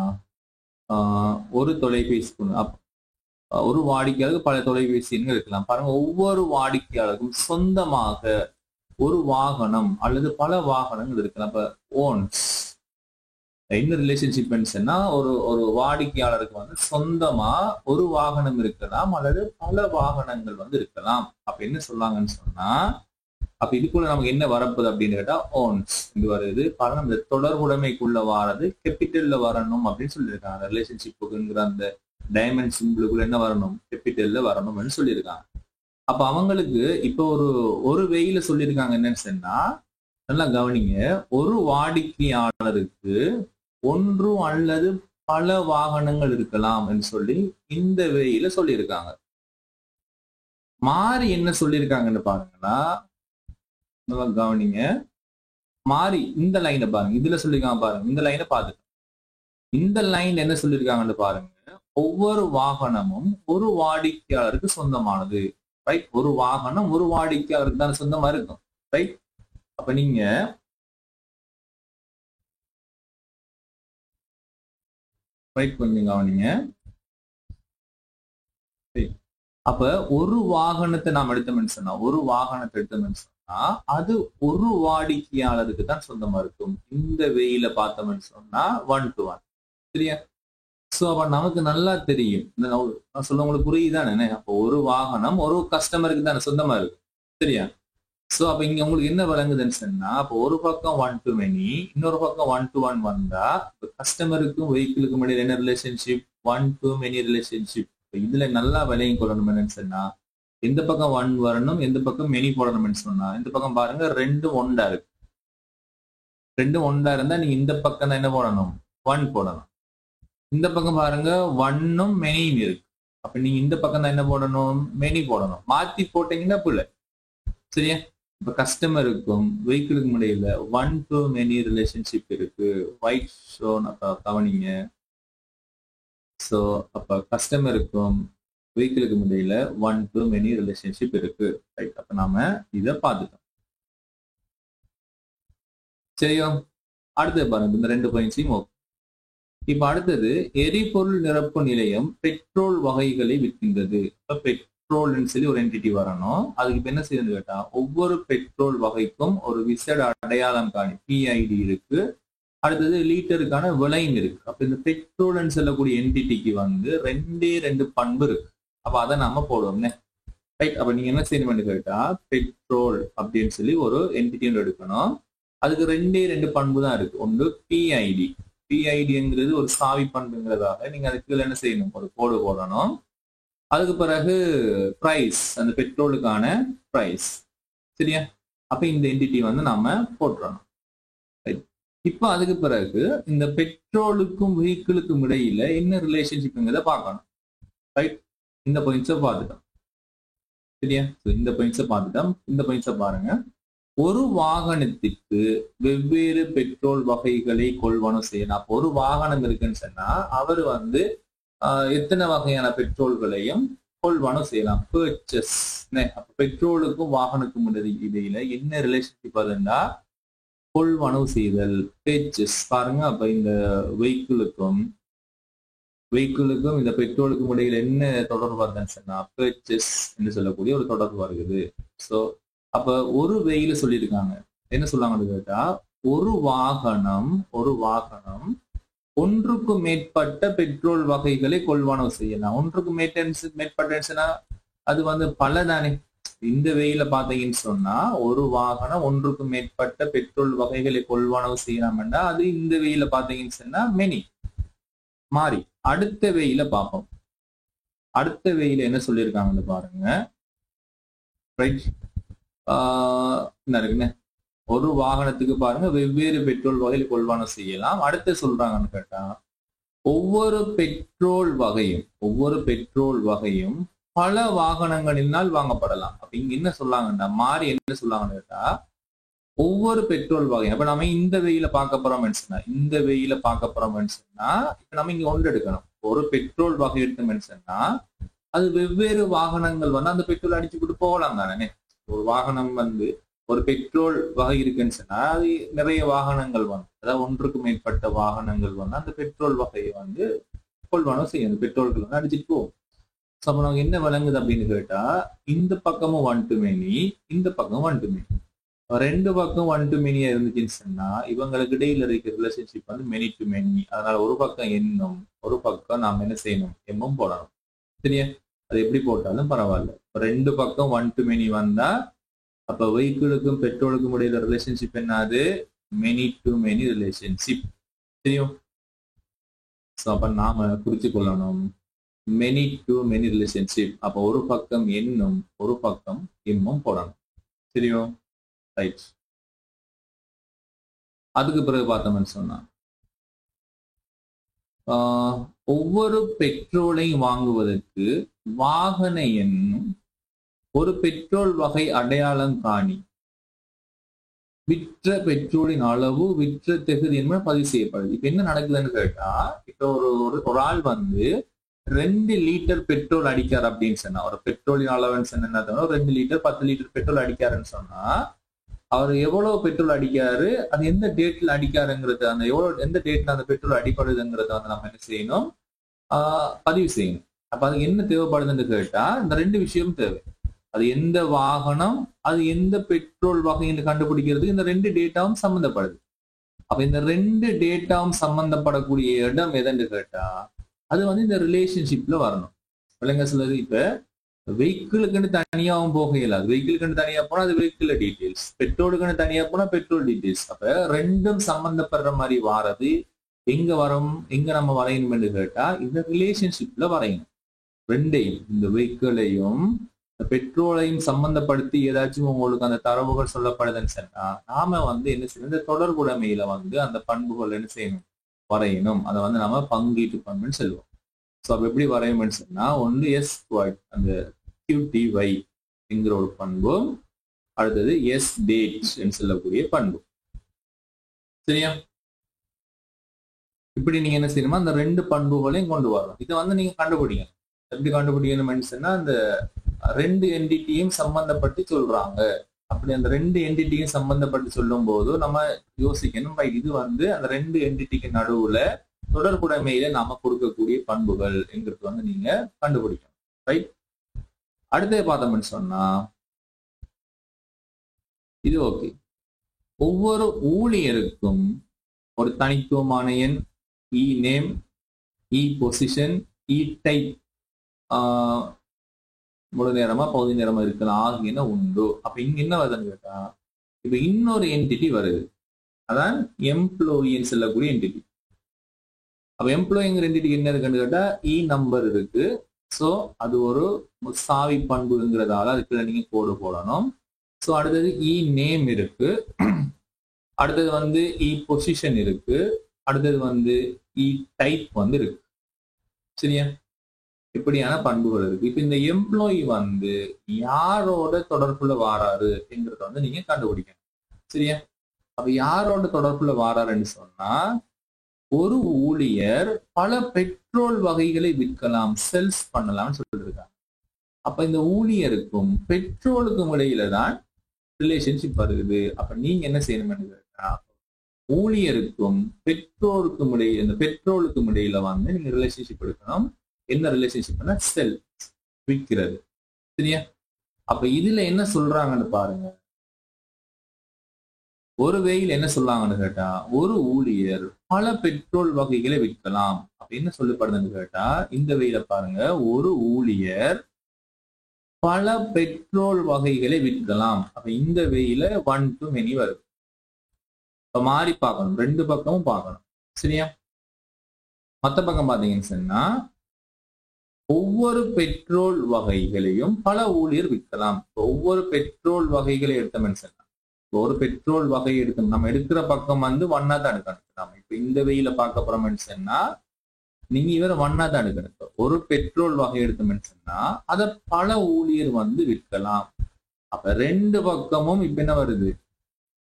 ஒரு தொலைபேசி ஒரு வாடிக்கையாளருக்கு பல தொலைபேசி எண்கள் இருக்கலாம். பாருங்க, ஒவ்வொரு வாடிக்கையாளருக்கும் சொந்தமாக ஒரு வாகனம் அல்லது பல வாகனங்கள் இருக்கலாம். அப்ப ஓன்ஸ் என்ன ரிலேஷன்ஷிப்னா ஒரு ஒரு வாடிக்கையாளருக்கு வந்து சொந்தமா ஒரு வாகனம் இருக்கலாம் அல்லது பல வாகனங்கள் வந்து இருக்கலாம். அப்ப என்ன சொல்லாங்கன்னு சொன்னா, அப்ப இதுக்குள்ள நமக்கு என்ன வரப்போகுது அப்படின்னு கேட்டா ஓன்ஸ் இது வருது. பாருங்க, இந்த தொடர்புடைமைக்குள்ள வாரது கேபிட்டல்ல வரணும் அப்படின்னு சொல்லியிருக்காங்க. அந்த ரிலேஷன்ஷிப்புக்குங்கிற அந்த டைமண்ட் சிம்பிளுக்குள்ள என்ன வரணும், கேபிட்டல்ல வரணும்னு சொல்லியிருக்காங்க. அப்ப அவங்களுக்கு இப்ப ஒரு வெயில சொல்லியிருக்காங்க என்னன்னு சொன்னா, நல்லா கவனிங்க, ஒரு வாடிக்கையாளருக்கு ஒன்று அல்லது பல வாகனங்கள் இருக்கலாம் என்று சொல்லி இந்த வெயில சொல்லியிருக்காங்க. மாறி என்ன சொல்லியிருக்காங்கன்னு பாருங்கன்னா, நல்லா கவனிங்க, மாறி இந்த லைனை பாருங்க, இதுல சொல்லியிருக்காங்க பாருங்க, இந்த லைனை பாருங்க. இந்த லைன் என்ன சொல்லியிருக்காங்கன்னு பாருங்க, ஒவ்வொரு வாகனமும் ஒரு வாடிக்கையாளருக்கு சொந்தமானது. ரைட், ஒரு வாகனம் ஒரு வாடிக்கையாளருக்கு தான் சொந்தமா இருக்கும். ரைட், அப்ப நீங்க கொஞ்சம் கவனிங்க. அப்ப ஒரு வாகனத்தை நாம் எடுத்தோம்னு சொன்னா, ஒரு வாகனத்தை எடுத்தோம்னு சொன்னா அது ஒரு வாடிக்கையாளருக்கு தான் சொந்தமா இருக்கும். இந்த வெயில பார்த்தோம்னு சொன்னா 1 to 1. சரியா? சோ அப்ப நமக்கு நல்லா தெரியும், நான் சொல்ல உங்களுக்கு புரியுதானே? அப்போ ஒரு வாகனம் ஒரு கஸ்டமருக்கு தானே சொந்தமா இருக்கு. சரியா? சோ அப்ப இங்க உங்களுக்கு என்ன வழங்குதுன்னு சொன்னா, அப்போ ஒரு பக்கம் 1 to many, இன்னொரு பக்கம் 1 to 1 வந்தா கஸ்டமருக்கும் வெஹிக்கிளுக்கும் இடையில என்ன ரிலேஷன்ஷிப், 1 to many ரிலேஷன்ஷிப். இதுல நல்லா விலையும் கொள்ளணும் என்னன்னு சொன்னா, எந்த பக்கம் 1 வரணும், எந்த பக்கம் மெனி போடணும்னு சொன்னா, இந்த பக்கம் பாருங்க 2 ஒண்டா இருக்கு. 2 ஒண்டா இருந்தா நீங்க இந்த பக்கம் தான் என்ன போடணும், 1 போடணும். இந்த பக்கம் பாருங்க 1ம் மெனியும் இருக்கு. அப்ப நீங்க இந்த பக்கம் தான் என்ன போடணும், மெனி போடணும். மாத்தி போட்டீங்கன்னா புள்ள. சரியா? இப்ப கஸ்டமருக்கும் வெஹிக்கிளுக்கும் இடையில 1 to many ரிலேஷன்ஷிப் இருக்கு. ஒயிட் ஷோ கவனிங்க. சோ அப்ப கஸ்டமருக்கும் வெஹிக்கிளுக்கும் இடையில 1 to many ரிலேஷன்ஷிப் இருக்கு. ரைட், அப்ப நாம இத பார்த்துட்டோம். சரியா? அடுத்தது பாருங்க, இந்த 2 பாயிண்ட்ஸையும் ஓகே. இப்ப அடுத்தது, எரிபொருள் நிரப்பு நிலையம் பெட்ரோல் வகைகளை விற்கின்றது. இப்ப பெட்ரோல்னு சொல்லி ஒரு என்டிட்டி வரணும். அதுக்கு இப்ப என்ன செய்யணும்னு கேட்டா, ஒவ்வொரு பெட்ரோல் வகைக்கும் ஒரு விசேட அடையாளம் காணி பிஐடி இருக்கு. அடுத்தது லீட்டருக்கான விலையும் இருக்கு. அப்ப இந்த பெட்ரோல்னு சொல்லக்கூடிய என்டிட்டிக்கு வந்து 2 பண்பு இருக்கு. அப்ப அதை நாம போடுவோம். ரைட், அப்ப நீங்க என்ன செய்யணும்னு கேட்டா, பெட்ரோல் அப்படின்னு சொல்லி ஒரு என்டிட்டி எடுக்கணும். அதுக்கு 2 பண்பு தான் இருக்கு. ஒன்று பிஐடி. பிஐடிங்கிறது ஒரு சாவி பண்புங்கிறதாக நீங்க அதுக்கு என்ன செய்யணும், ஒரு கோடு போடணும். அதுக்கு பிறகு பிரைஸ், அந்த பெட்ரோலுக்கான பிரைஸ். சரியா? அப்ப இந்த என்டிட்டி வந்து நாம போட்டுறணும். இப்ப அதுக்கு பிறகு இந்த பெட்ரோலுக்கும் வெஹிக்கிளுக்கும் இடையில என்ன ரிலேஷன்ஷிப்ங்கிறத பார்க்கணும். ரைட், இந்த பாயிண்ட்ஸை பார்த்துட்டோம். சரியா? இந்த பாயிண்ட்ஸை பார்த்துட்டோம். இந்த பாயிண்ட்ஸை பாருங்க, ஒரு வாகனத்திற்கு வெவ்வேறு பெட்ரோல் வகைகளை கொள்வனம் செய்யலாம். அப்போ ஒரு வாகனம் இருக்குன்னு சொன்னா அவர் வந்து எத்தனை வகையான பெட்ரோல்களையும் கொள்வனம் செய்யலாம். பர்ச்சேஸ். அப்ப பெட்ரோலுக்கும் வாகனத்துக்கும் இடையில என்ன ரிலேஷன்ஷிப் அதுன்னா கொள்வனவு செய்தல், பர்ச்சேஸ். பாருங்க, அப்ப இந்த வெஹிக்கிளுக்கும் இந்த பெட்ரோலுக்கும் இடையில என்ன தொடர்பு வருதுன்னு சொன்னா பர்ச்சேஸ் என்று சொல்லக்கூடிய ஒரு தொடர்பு வருகிறது. சோ அப்ப ஒரு வெயில சொல்லியிருக்காங்க, என்ன சொல்றாங்கன்னு கேட்டா, ஒரு வாகனம் ஒன்றுக்கும் மேற்பட்ட பெட்ரோல் வகைகளை கொள்வனவு செய்யலாம். ஒன்றுக்கும் மேற்பட்டா அது வந்து பல தானே. இந்த வெயில பாத்தீங்கன்னு சொன்னா ஒரு வாகனம் ஒன்றுக்கும் மேற்பட்ட பெட்ரோல் வகைகளை கொள்வனவு செய்யலாம்னா அது இந்த வெயில பாத்தீங்கன்னு சொன்னா மெனி. மாறி அடுத்த வெயில பார்ப்போம். அடுத்த வெயில என்ன சொல்லியிருக்காங்கன்னு பாருங்க. ரைட், என்ன இருக்குன்னு, ஒரு வாகனத்துக்கு பாருங்க வெவ்வேறு பெட்ரோல் வகையில் கொள்வனவு செய்யலாம். அடுத்து சொல்றாங்கன்னு கேட்டா, ஒவ்வொரு பெட்ரோல் வகையும் பல வாகனங்களினால் வாங்கப்படலாம். அப்ப இங்க என்ன சொல்லாங்கன்னா, மாறி என்ன சொல்லாங்கன்னு கேட்டா, ஒவ்வொரு பெட்ரோல் வகையும். அப்ப நம்ம இந்த வெயில பார்க்க போறோம்னு சொன்னா இப்ப நம்ம இங்க ஒன்று எடுக்கணும். ஒரு பெட்ரோல் வகை எடுத்தோம்னு சொன்னா அது வெவ்வேறு வாகனங்கள் வந்து அந்த பெட்ரோல் அடிச்சு போட்டு போகலாம் தானே. ஒரு வாகனம் வந்து ஒரு பெட்ரோல் வகை இருக்குன்னு சொன்னா அது நிறைய வாகனங்கள் வந்து, அதாவது ஒன்றுக்கு மேற்பட்ட வாகனங்கள் வந்து அந்த பெட்ரோல் வகையை வந்து கொள்வானோ செய்யும், பெட்ரோல்கள் வந்து அடிச்சுட்டு போகும். ஸோ அப்போ நமக்கு என்ன விளங்குது அப்படின்னு கேட்டா, இந்த பக்கமும் 1 to many, இந்த பக்கம் 1 to many. ரெண்டு பக்கம் 1 to many இருந்துச்சுன்னு சொன்னா இவங்களுக்கு இடையில இருக்கிற ரிலேஷன்ஷிப் வந்து many to many. அதனால ஒரு பக்கம் எண்ணும், ஒரு பக்கம் நாம் என்ன செய்யணும், எம்மும் போடணும். சரியா? அது எப்படி போட்டாலும் பரவாயில்ல. ரெண்டு பக்கம் 1 to many வந்தா அப்ப வெஹிக்கிளுக்கும் பெட்ரோலுக்கும் இடையில ரிலேஷன்ஷிப் என்னது, many to many ரிலேஷன்ஷிப். தெரியும்? ஸோ அப்ப நாம குறிச்சு கொள்ளணும் many to many ரிலேஷன்ஷிப். அப்ப ஒரு பக்கம் எண்ணும், ஒரு பக்கம் எம்மும் போடணும். தெரியும்? ரைட். அதுக்கு பிறகு பார்த்தோம்னு சொன்னா ஒவ்வொரு பெட்ரோலையும் வாங்குவதற்கு வாகன எண்ணும் ஒரு பெட்ரோல் வகை அடையாளம் காணி விற்ற பெட்ரோலின் அளவு விற்ற தகுதி என்பது பதிவு செய்யப்படுது. இப்ப என்ன நடக்குதுன்னு கேட்டா, இப்ப ஒரு ஆள் வந்து 2 லிட்டர் பெட்ரோல் அடிக்காரு அப்படின்னு சொன்னா, ஒரு பெட்ரோலின் அளவுன்னு சொன்னா 2 லிட்டர் 10 லிட்டர் பெட்ரோல் அடிக்காருன்னு சொன்னா அவர் எவ்வளவு பெட்ரோல் அடிக்காரு, அது எந்த டேட்ல அடிக்காருங்கிறது, அந்த எந்த டேட்ல அந்த பெட்ரோல் அடிப்படுதுங்கிறத வந்து நம்ம என்ன செய்யணும், பதிவு செய்யணும். அப்ப அதுக்கு என்ன தேவைப்படுதுன்னு கேட்டா இந்த 2 விஷயம் தேவை. அது எந்த வாகனம், அது எந்த பெட்ரோல் வகைன்னு கண்டுபிடிக்கிறதுக்கு இந்த 2 டேட்டாவும் சம்பந்தப்படுது. அப்ப இந்த 2 டேட்டாவும் சம்பந்தப்படக்கூடிய இடம் எதுன்னு கேட்டா அது வந்து இந்த ரிலேஷன்ஷிப்ல வரணும். விலங்க சிலது இப்ப வெஹிக்கிளுக்குன்னு தனியாகவும் போக இயலாது. வெஹிக்கிளுக்குன்னு தனியா போனா அது வெஹிக்கிள் டீடைல்ஸ், பெட்ரோலுக்குன்னு தனியா போனா பெட்ரோல் டீடைல்ஸ். அப்ப ரெண்டும் சம்பந்தப்படுற மாதிரி வாரது எங்க வரும், எங்க நம்ம வரையணும்னு கேட்டா இந்த ரிலேஷன்ஷிப்ல வரையணும். ரெண்டையும், இந்த வெஹிக்கிளையும் பெட்ரோலையும் சம்பந்தப்படுத்தி ஏதாச்சும் உங்களுக்கு அந்த தரவுகள் சொல்லப்படுதுன்னு சொன்னா நாம வந்து என்ன செய்யணும், இந்த தொடர்புடைமையில வந்து அந்த பண்புகள் என்ன செய்யணும், வரையணும். அதை வந்து நம்ம பங்கீட்டு பண்புன்னு சொல்லுவோம். ஸோ அப்ப எப்படி வரையணும்னு சொன்னா ஒன்று எஸ் அந்த QTY என்கிற ஒரு பண்பும், அடுத்தது எஸ் டேட் சொல்லக்கூடிய பண்பு. சரியா? இப்படி நீங்க என்ன செய்யணுமா, அந்த 2 பண்புகளையும் கொண்டு வரணும். இதை வந்து நீங்க கண்டுபிடிக்கணும். எப்படி கண்டுபிடிக்கணும்னு சொன்னா அந்த 2 என்டிட்டியும் சம்பந்தப்பட்டு சொல்றாங்க. அப்படி அந்த 2 என்டிட்டியும் சம்பந்தப்பட்டு சொல்லும் போது நம்ம யோசிக்கணும், இது வந்து அந்த 2 என்டிட்டிக்கு நடுவுல தொடர்புடைமையில நாம கொடுக்கக்கூடிய பண்புகள் என்கிறது வந்து நீங்க கண்டுபிடிக்கணும். ரைட். அடுத்தது பார்த்தோம்னு சொன்னா இது ஓகே. ஒவ்வொரு ஊழியருக்கும் ஒரு தனித்துவமான எண், இ நேம், இ பொசிஷன், இ டைப், முழு நேரமா பகுதி நேரமா இருக்கலாம் ஆகியன உண்டு. அப்ப இங்க என்ன வருதுன்னு கேட்டா இப்ப இன்னொரு என்டிட்டி வருது, அதான் எம்ப்ளாயின்னு சொல்லக்கூடிய என்டிட்டி. அப்ப எம்ப்ளாயிங்கிற என்டிட்டிக்கு என்ன இருக்குன்னு கேட்டா இ நம்பர் இருக்கு. ஸோ அது ஒரு சாவி பண்புங்கிறதால அதுக்குள்ள நீங்க கோடு போடணும். ஸோ அடுத்தது இ நேம் இருக்கு, அடுத்தது வந்து இ பொசிஷன் இருக்கு, அடுத்தது வந்து இ டைப் வந்து இருக்கு. சரியா? இப்படியான பண்புகள் இருக்கு. இப்ப இந்த எம்ப்ளாயி வந்து யாரோட தொடர்புல வாராரு என்கிறத வந்து நீங்க கண்டுபிடிக்கணும். சரியா? அப்ப யாரோட தொடர்புல வாராருன்னு சொன்னா ஒரு ஊழியர் பல பெட்ரோல் வகைகளை விற்கலாம், செல்ஸ் பண்ணலாம்னு சொல்லிட்டு இருக்காங்க. அப்ப இந்த ஊழியருக்கும் பெட்ரோலுக்கும் இடையில தான் ரிலேஷன்ஷிப் வருது. அப்ப நீங்க என்ன செய்யணும்னு கேட்டா ஊழியருக்கும் பெட்ரோலுக்கும் இடையில, இந்த பெட்ரோலுக்கும் இடையில வந்து நீங்க ரிலேஷன்ஷிப் எடுக்கணும். என்ன ரிலேஷன்ஷிப்னா செல், விற்கிறது. சரியா? அப்ப இதுல என்ன சொல்றாங்கன்னு பாருங்க. ஒரு வேயில் என்ன சொல்றாங்கன்னு கேட்டா ஒரு ஊழியர் பல பெட்ரோல் வகைகளை விற்கலாம். அப்ப என்ன சொல்லப்படுதுன்னு கேட்டா இந்த வேயில பாருங்க, ஒரு ஊழியர் பல பெட்ரோல் வகைகளை விற்கலாம். அப்ப இந்த வேயில 1 to many வருது. இப்ப மாறி பார்க்கணும், 2 பக்கமும் பார்க்கணும். சரியா? மத்த பக்கம் பாத்தீங்கன்னு சொன்னா ஒவ்வொரு பெட்ரோல் வகைகளையும் பல ஊழியர் விற்கலாம். ஒவ்வொரு பெட்ரோல் வகைகளை எடுத்தோம்னு சொன்னா ஒரு பெட்ரோல் வகை எடுக்கணும், நம்ம எடுக்கிற பக்கம் வந்து 1 தான் எடுக்கணும். நம்ம இப்ப இந்த வெயில பார்க்க போறோம்னு சொன்னா நீங்க இவரை 1 தான் எடுக்கணும். ஒரு பெட்ரோல் வகை எடுத்தோம்னு சொன்னா அதை பல ஊழியர் வந்து விற்கலாம். அப்ப 2 பக்கமும் இப்ப என்ன வருது,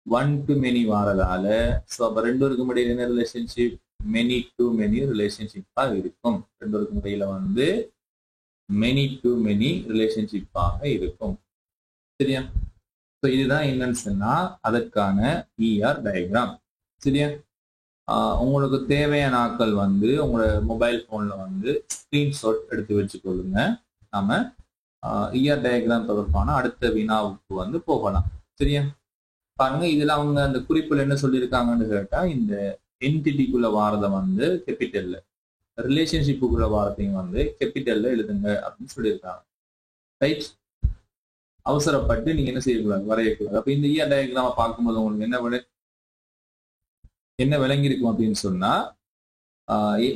1 to many வாரதால சோ அப்ப 2 பேருக்கும் இடையில என்ன ரிலேஷன்ஷிப், many to many ரிலேஷன்ஷிப்பா இருக்கும். 2 பேருக்கும் இடையில வந்து many to many ரிலேஷன்ஷிப்பாக இருக்கும். சரியா? ஸோ இதுதான் என்னன்னு சொன்னா அதற்கான ER டயக்ராம். சரியா? உங்களுக்கு தேவையான ஆட்கள் வந்து உங்களோட மொபைல் போன்ல வந்து ஸ்கிரீன்ஷாட் எடுத்து வச்சுக்கொள்ளுங்க. நாம இயர் டயக்ராம் தொடர்பான அடுத்த வினாவுக்கு வந்து போகலாம். சரியா? பாருங்க, இதுல அவங்க அந்த குறிப்புல என்ன சொல்லியிருக்காங்கன்னு கேட்டா, இந்த என்டிட்டிக்குள்ள வாரதை வந்து கேபிட்டல்ல, ரிலேஷன்ஷிப்புக்குள்ள வாரத்தையும் வந்து கேபிட்டல்ல எழுதுங்க அப்படின்னு சொல்லியிருக்காங்க. ரைட்? அவசரப்பட்டு நீங்க என்ன செய்யக்கூடாது, வரையக்கூடாது. அப்ப இந்த இயர் டயக்ராம பார்க்கும்போது உங்களுக்கு என்ன விளங்கியிருக்கும் அப்படின்னு சொன்னா,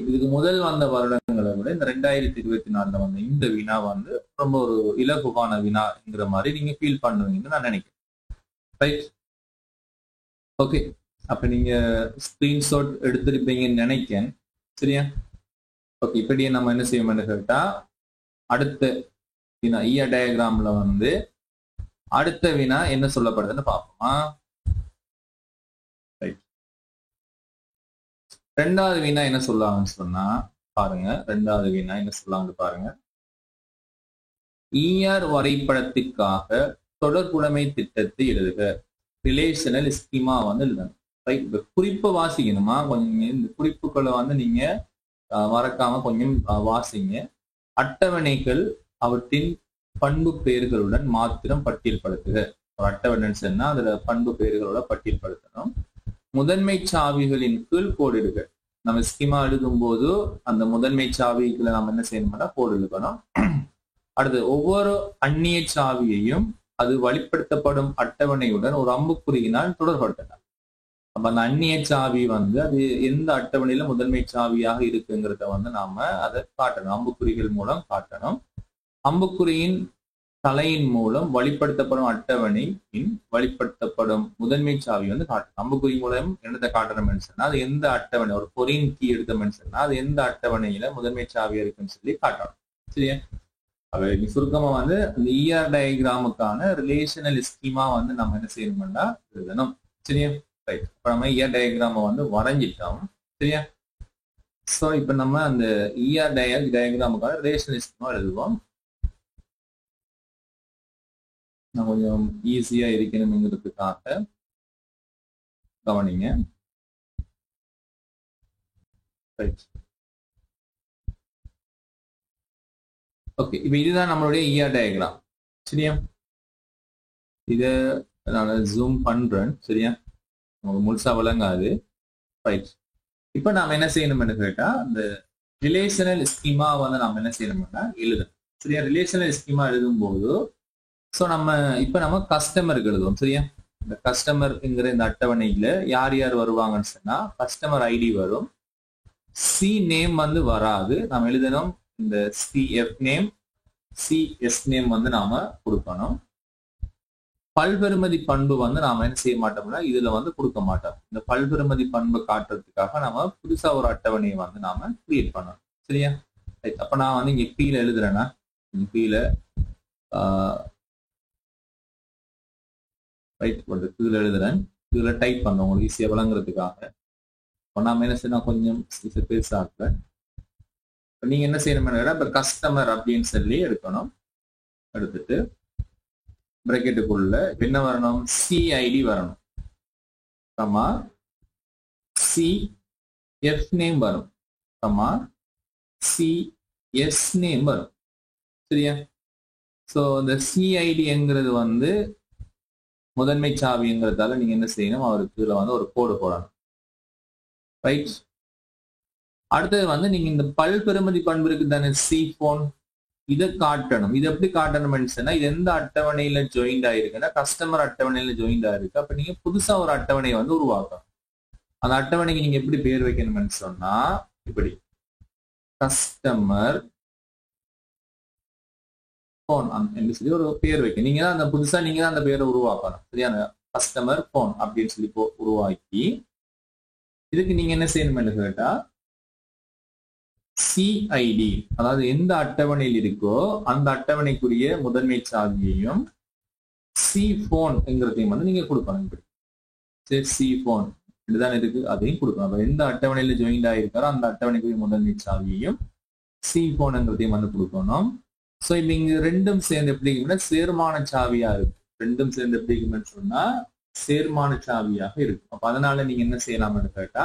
இதுக்கு முதல் வந்த வருடங்களை விட இந்த 2024 வந்த இந்த வினா வந்து ரொம்ப ஒரு இலகுவான வினாங்கிற மாதிரி நீங்க ஃபீல் பண்ணுவீங்கன்னு நான் நினைக்கிறேன். ரைட்? ஓகே, அப்ப நீங்க ஸ்கிரீன்ஷாட் எடுத்திருப்பீங்கன்னு நினைக்கிறேன். சரியா? ஓகே, இப்படியே நம்ம என்ன செய்யணும்னு கேட்டா, அடுத்த வினா இயர் டயக்ராம்ல வந்து அடுத்த வினா என்ன சொல்லப்படுதுன்னு பார்ப்போமா? ரைட். ரெண்டாவது வினா என்ன சொல்லுவாங்கன்னு சொன்னா பாருங்க, ரெண்டாவது வினா என்ன சொல்லுவாங்க பாருங்க. இஆர் வரைபடத்திற்காக தொடர்புடைமை திட்டத்தை எழுதுக. ரிலேஷனல் ஸ்கீமா வந்து எழுதணும். ரைட்? இந்த குறிப்பை வாசிக்கணுமா? கொஞ்சம் இந்த குறிப்புகளை வந்து நீங்க மறக்காம கொஞ்சம் வாசிங்க. அட்டவணைகள் அவற்றின் பண்பு பெயர்களுடன் மாத்திரம் பட்டியல்படுத்துக. ஒரு அட்டவணை சொன்னா அதுல பண்பு பெயர்களோட பட்டியல்படுத்தணும். முதன்மை சாவிகளின் கீழ் கோடிடுக. நம்ம ஸ்கீமா எழுதும் போது அந்த முதன்மை சாவிகளை நம்ம என்ன செய்யணும்னா கோடு எழுதணும். அடுத்து ஒவ்வொரு அந்நிய சாவியையும் அது வெளிப்படுத்தப்படும் அட்டவணையுடன் ஒரு அம்புக்குறியினால் தொடர்படுத்தலாம். அப்ப அந்த அந்நிய சாவி வந்து அது எந்த அட்டவணையில முதன்மை சாவியாக இருக்குங்கிறத வந்து நாம அதை காட்டணும், அம்புக்குறிகள் மூலம் காட்டணும். அம்புக்குறியின் தலையின் மூலம் வெளிப்படுத்தப்படும் அட்டவணையின் வெளிப்படுத்தப்படும் முதன்மை சாவி வந்து காட்டணும். அம்புக்குறி மூலம் என்னத்தை காட்டணும்னு சொன்னா அது எந்த அட்டவணை, ஒரு பொறியின் கீ எடுத்தோம்னு சொன்னா அது எந்த அட்டவணையில முதன்மை சாவியா இருக்குன்னு சொல்லி காட்டணும். சரியா? சுருக்கமா வந்து அந்த இஆர் டயக்ராமுக்கான ரிலேஷனல் ஸ்கீமா வந்து நம்ம என்ன செய்யணும்னா எழுதணும். சரியா? ரைட். இப்ப நம்ம இஆர் டயக்ராம வந்து வரைஞ்சிட்டோம். சரியா? சோ இப்ப நம்ம அந்த இஆர் டயக்ராமுக்கான ரிலேஷனல் ஸ்கீமா எழுதுவோம். நான் கொஞ்சம் ஈஸியா இருக்கணும்ங்கிறதுக்காக கவனிங்க. ரைட். ஓகே, இப்ப இதுதான் நம்மளுடைய இஆர் டயக்ராம். சரியா? இத நான் ஜூம் பண்றேன். சரியா? உங்களுக்கு முழுசா விளங்காது. ரைட். இப்ப நாம என்ன செய்யணும்னு கேட்டா, இந்த ரிலேஷனல் ஸ்கீமா வந்து நாம என்ன செய்யணும்னா எழுதணும். சரியா? ரிலேஷனல் ஸ்கீமா எழுதும் போது ஸோ இப்ப நம்ம கஸ்டமருக்கு எழுதுவோம். சரியா? இந்த கஸ்டமர்ங்கிற இந்த அட்டவணையில யார் யார் வருவாங்கன்னு சொன்னா கஸ்டமர் ஐடி வரும், சி நேம் வந்து வராது. நாம எழுதணும் இந்த சிஎஃப் நேம், சிஎஸ் நேம் வந்து நாம கொடுக்கணும். பல்பெருமதி பண்பு வந்து நாம என்ன செய்ய மாட்டோம்னா இதுல வந்து கொடுக்க மாட்டோம். இந்த பல்பெருமதி பண்பு காட்டுறதுக்காக நாம புதுசா ஒரு அட்டவணையை வந்து நாம கிரியேட் பண்ணணும். சரியா? அப்ப நான் வந்து இங்க கீழே எழுதுறேன்னா கீழே ரைட் போட்டு கீழே எழுதுறேன். இதுல டைப் பண்ண உங்களுக்கு ஈஸியா விளங்குறதுக்காக நாம என்ன செய்யணும், கொஞ்சம் பெருசாக்குறேன். நீங்க என்ன செய்யணும், இப்ப கஸ்டமர் அப்படின்னு சொல்லி எடுக்கணும். எடுத்துட்டு பிராக்கெட்டுக்குள்ள என்ன வரணும், சிஐடி வரணும், கமா சிஎஃப் நேம் வரும், கமா சிஎஸ் நேம் வரும். சரியா? சோ இந்த சிஐடிங்கிறது வந்து முதன்மை சாவிங்கிறதால நீங்க என்ன செய்யணும், அவருக்கு இதுல வந்து ஒரு கோடு போடணும். ரைட். அடுத்தது வந்து நீங்க இந்த பல்பெருமதி பண்பு இருக்கு தானே, சி போன், இதை காட்டணும். இது எப்படி காட்டணும்னு சொன்னா இது எந்த அட்டவணையில ஜாயிண்ட் ஆயிருக்குன்னா கஸ்டமர் அட்டவணையில ஜாயிண்ட் ஆயிருக்கு. அப்ப நீங்க புதுசா ஒரு அட்டவணையை வந்து உருவாக்கணும். அந்த அட்டவணைக்கு நீங்க எப்படி பேர் வைக்கணும்னு சொன்னா இப்படி கஸ்டமர் போன் என்று சொல்லி ஒரு பேர் வைக்க. நீங்க தான் அந்த புதுசா நீங்க தான் அந்த பேரை உருவாக்கணும். சரியா? கஸ்டமர் போன் அப்படின்னு சொல்லி உருவாக்கி இதுக்கு நீங்க என்ன செய்யணும்னு கேட்டா சிஐடி, அதாவது எந்த அட்டவணையில் இருக்கோ அந்த அட்டவணைக்குரிய முதன்மை சாவியையும் சி போன்ங்கிறதையும் வந்து நீங்க கொடுக்கணும். இப்படி சரி, சி போன் இப்படிதான் இருக்கு, அதையும் கொடுக்கணும். அப்ப எந்த அட்டவணையில ஜாயிண்ட் ஆயிருக்காரோ அந்த அட்டவணைக்குரிய முதன்மை சாவியையும் சி போன்ங்கிறதையும் வந்து கொடுக்கணும். சோ இப்ப இங்க ரெண்டும் சேர்ந்து எப்படி சேர்மான சாவியா இருக்கு. ரெண்டும் சேர்ந்து எப்படி சொன்னா சேர்மான சாவியாக இருக்கு. அப்ப அதனால நீங்க என்ன செய்யலாம்னு கேட்டா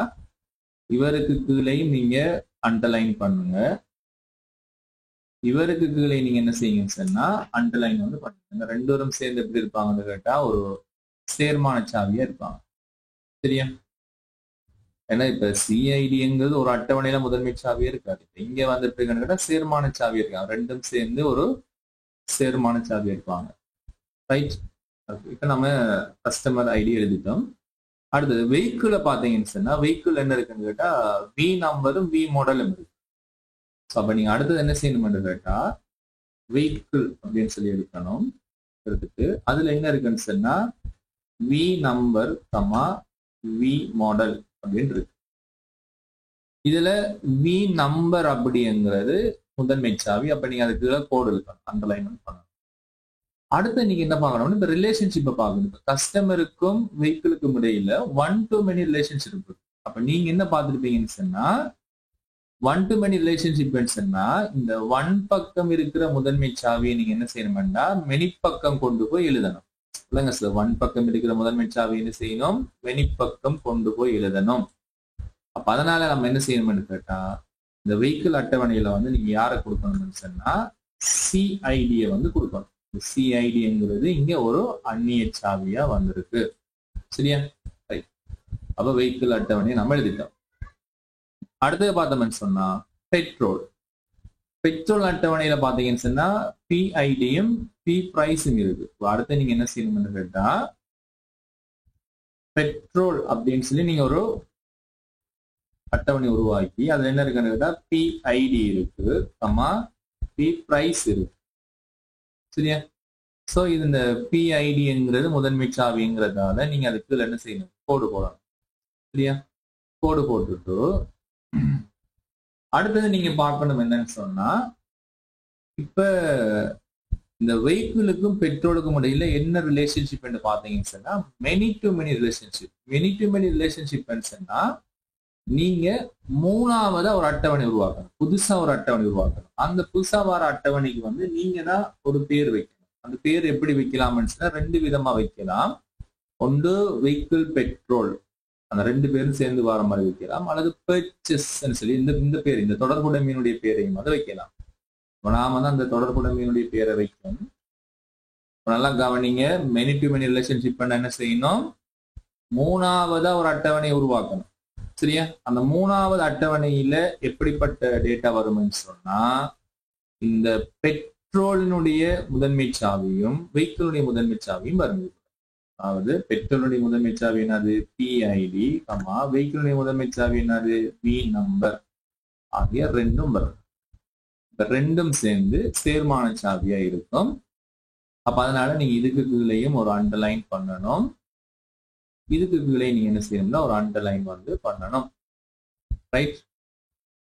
இவருக்கு கீழேயும் நீங்க அண்டர்லைன் பண்ணுங்க. இவருக்கு கீழே நீங்க என்ன செய்யுங்கன்னு சொன்னா அண்டர்லைன் வந்து பண்ணுங்க. ரெண்டு பேரும் சேர்ந்து எப்படி இருப்பாங்கன்னு கேட்டா ஒரு சேர்மான சாவியா இருப்பாங்க. சரியா? ஏன்னா இப்ப சிஐடிங்கிறது ஒரு அட்டவணையில முதன்மை சாவியே இருக்காது. இங்க வந்துட்டு இருக்குன்னு கேட்டா சேர்மான சாவி இருக்காங்க. ரெண்டும் சேர்ந்து ஒரு சேர்மான சாவி இருப்பாங்க. ரைட்? இப்ப நம்ம கஸ்டமர் ஐடி எழுதிட்டோம். அடுத்தது வெஹிக்கிள பாத்தீங்கன்னு சொன்னா வெஹிக்கிள் என்ன இருக்குன்னு கேட்டா வி நம்பரும் வி மாடலும் இருக்கு. அப்ப நீங்க அடுத்தது என்ன செய்யணும்னு கேட்டா வெஹிக்கிள் அப்படின்னு சொல்லி எடுக்கணும். எடுத்துட்டு அதுல என்ன இருக்குன்னு சொன்னா V number comma V model அப்படின்னு இருக்கு. இதுல வி நம்பர் அப்படிங்கிறது முதன்மை சாவி. அப்ப நீங்க அதுக்கு கோடு இருக்கணும், அண்டர்லைன் பண்ணணும். அடுத்து நீங்க என்ன பார்க்கணும், இப்ப ரிலேஷன்ஷிப்பை பார்க்கணும். இப்ப கஸ்டமருக்கும் வெஹிக்கிளுக்கும் இடையில 1 to many ரிலேஷன்ஷிப் இருக்கு. அப்ப நீங்க என்ன பார்த்துருப்பீங்கன்னு சொன்னா 1 to many ரிலேஷன்ஷிப் சொன்னா இந்த 1 பக்கம் இருக்கிற முதன்மை சாவியை நீங்க என்ன செய்யணும்னா மெனி பக்கம் கொண்டு போய் எழுதணும். இல்லைங்க சார், 1 பக்கம் இருக்கிற முதன்மை சாவி என்ன செய்யணும், மெனி பக்கம் கொண்டு போய் எழுதணும். அப்ப அதனால நம்ம என்ன செய்யணும்னு கேட்டா இந்த வெஹிக்கிள் அட்டவணையில வந்து நீங்க யாரை கொடுக்கணும்னு சொன்னா சிஐடியை வந்து கொடுக்கணும். சிஐடிங்கிறது இங்க ஒரு அந்நிய சாவியா வந்திருக்கு. சரியா? ரைட். அப்ப வெஹிக்கிள் அட்டவணையை நம்ம எழுதிட்டோம். அடுத்தது பார்த்தோம்னு சொன்னா பெட்ரோல். பெட்ரோல் அட்டவணையில பாத்தீங்கன்னு சொன்னா பிஐடியும் பி பிரைஸும் இருக்கு. அடுத்து நீங்க என்ன செய்யணும்னு கேட்டா பெட்ரோல் அப்படின்னு சொல்லி நீங்க ஒரு அட்டவணை உருவாக்கி அதுல என்ன இருக்குன்னு கேட்டா பிஐடி இருக்கு, பி பிரைஸ் இருக்கு. சரியா? சோ இது இந்த பிஐடிங்கிறது முதன்மை சாவிங்கிறதால நீங்க அதுக்கு என்ன செய்யணும், கோடு போடணும். சரியா? கோடு போட்டுட்டு அடுத்தது நீங்க பார்க்கணும் என்னன்னு சொன்னா இப்ப இந்த வெஹிக்கிளுக்கும் பெட்ரோலுக்கும் இடையில என்ன ரிலேஷன்ஷிப் பாத்தீங்கன்னு சொன்னா many to many relationship. Many to many relationship சொன்னா நீங்க மூணாவதா ஒரு அட்டவணை உருவாக்கணும், புதுசா ஒரு அட்டவணை உருவாக்கணும். அந்த புதுசா வர அட்டவணைக்கு வந்து நீங்க தான் ஒரு பேர் வைக்கணும். அந்த பேர் எப்படி வைக்கலாம்னு சொன்னா 2 விதமா வைக்கலாம். ஒன்று வெஹிக்கிள் பெட்ரோல், அந்த 2 பேரும் சேர்ந்து வர மாதிரி வைக்கலாம். அல்லது பர்ச்சேஸ் சொல்லி இந்த பேர், இந்த தொடர்புடைமையினுடைய பேரையும் அதை வைக்கலாம். நாம தான் அந்த தொடர்புடைமையினுடைய பேரை வைக்கணும். நல்லா கவனிங்க, மெனி டு மெனி ரிலேஷன்ஷிப் என்ன செய்யணும், மூணாவதா ஒரு அட்டவணை உருவாக்கணும். சரியா? அந்த மூணாவது அட்டவணையில எப்படிப்பட்ட டேட்டா வரும்னு சொன்னா இந்த பெட்ரோலினுடைய முதன்மை சாவியும் வெஹிக்கிளுடைய முதன்மை சாவியும் வரும். அதாவது பெட்ரோலுடைய முதன்மை சாவி என்னது, பிஐடி, வெஹிக்கிளுடைய முதன்மை சாவி என்னது, வி நம்பர் ஆகிய ரெண்டும் வரும். இந்த ரெண்டும் சேர்ந்து சேர்மான சாவியா இருக்கும். அப்ப அதனால நீங்க இதுக்கு கீழேயும் ஒரு அண்டர்லைன் பண்ணணும், இதுக்கு கீழே நீங்க என்ன செய்யணும்னா ஒரு அண்டர்லைன் வந்து பண்ணணும். ரைட்?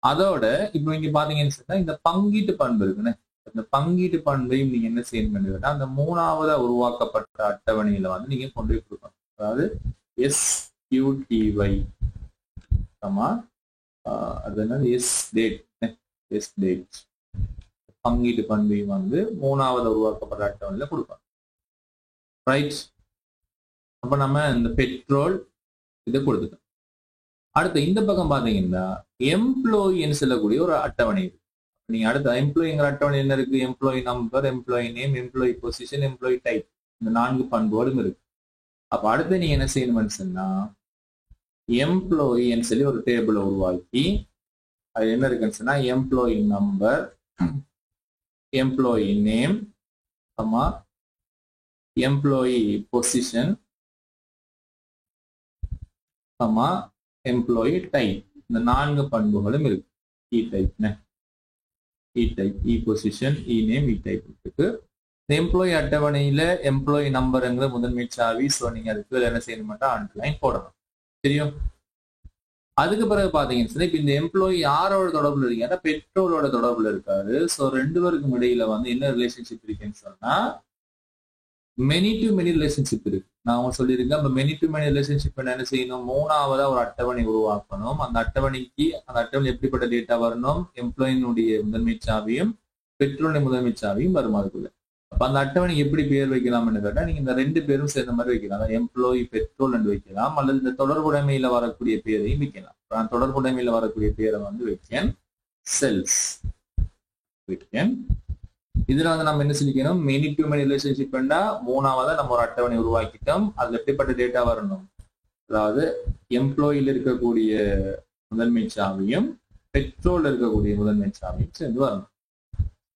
அதோட இப்ப இங்க பாத்தீங்கன்னு சொன்னா இந்த பங்கீட்டு பண்பு இருக்குன்னு, இந்த பங்கீட்டு பண்பையும் நீங்க என்ன செய்யணும், அந்த மூணாவதா உருவாக்கப்பட்ட அட்டவணையில வந்து நீங்க கொண்டு போய் கொடுக்கணும். அதாவது SQTY அது என்னது எஸ் டேட் பங்கீட்டு பண்பையும் வந்து மூணாவது உருவாக்கப்பட்ட அட்டவணையில கொடுக்கணும். ரைட்? அப்ப நம்ம இந்த பெட்ரோல் இதை கொடுத்துட்டோம். அடுத்து இந்த பக்கம் பாத்தீங்கன்னா எம்ப்ளாயின்னு சொல்லக்கூடிய ஒரு அட்டவணை இருக்கு. நீங்க அடுத்த எம்ப்ளாயிங்கிற அட்டவணை என்ன இருக்கு, employee number, employee name, employee position, employee type, இந்த 4 பண்புகளும் இருக்கு. அப்ப அடுத்து நீங்க என்ன செய்யணும்னு சொன்னா எம்ப்ளாயின்னு சொல்லி ஒரு டேபிளை உருவாக்கி அது என்ன இருக்குன்னு சொன்னா employee number, employee name, employee position, employee type, இந்த 4 பண்புகளும் இருக்கு. இ டைப், இ பொசிஷன், இ நேம், இ டைப் இருக்கு. இந்த எம்ப்ளாயி அட்டவணையில எம்ப்ளாயி நம்பர்ங்கிற முதன்மை சாவி. ஸோ நீங்க அதுக்கு என்ன செய்யணும்னா அண்டர்லைன் போடணும். தெரியும்? அதுக்கு பிறகு பாத்தீங்கன்னா இப்ப இந்த எம்ப்ளாயி யாரோட தொடர்புல இருக்கீங்கன்னா பெட்ரோலோட தொடர்புல இருக்காரு. ஸோ 2 பேருக்கும் இடையில வந்து என்ன ரிலேஷன்ஷிப் இருக்குன்னு சொன்னா மெனி டு மெனி ரிலேஷன்ஷிப் இருக்கு. நான் அவங்க சொல்லியிருக்கேன் மெனி டு மெனி ரிலேஷன்ஷிப் என்ன செய்யணும், மூணாவதா ஒரு அட்டவணை உருவாக்கணும். அந்த அட்டவணைக்கு அந்த அட்டவணை எப்படிப்பட்ட டேட்டா வரணும், எம்ப்ளாயினுடைய முதன்மை சாவியும் பெட்ரோலுடைய முதன்மை சாவியும் வரும் அதுக்குள்ள. அப்ப அந்த அட்டவணைக்கு எப்படி பேர் வைக்கலாம்னு கேட்டா நீங்க இந்த ரெண்டு பேரும் சேர்ந்த மாதிரி வைக்கலாம். அதாவது எம்ப்ளாயி பெட்ரோல் என்று வைக்கலாம், அல்லது இந்த தொடர்புடைமையில வரக்கூடிய பேரையும் வைக்கலாம். நான் தொடர்புடைமையில வரக்கூடிய பேரை வந்து வைக்கேன் செல்ஸ் வைக்கேன். இதுல வந்து நம்ம என்ன சொல்லிக்கணும், மெனி டு மெனி ரிலேஷன்ஷிப் வேண்டா மூணாவதா நம்ம ஒரு அட்டவணை உருவாக்கிட்டோம். அதுல எப்படிப்பட்ட டேட்டா வரணும், அதாவது எம்ப்ளாயில இருக்கக்கூடிய முதன்மை சாவியும் பெட்ரோல் இருக்கக்கூடிய முதன்மை சாவியும் சேர்ந்து வரணும்.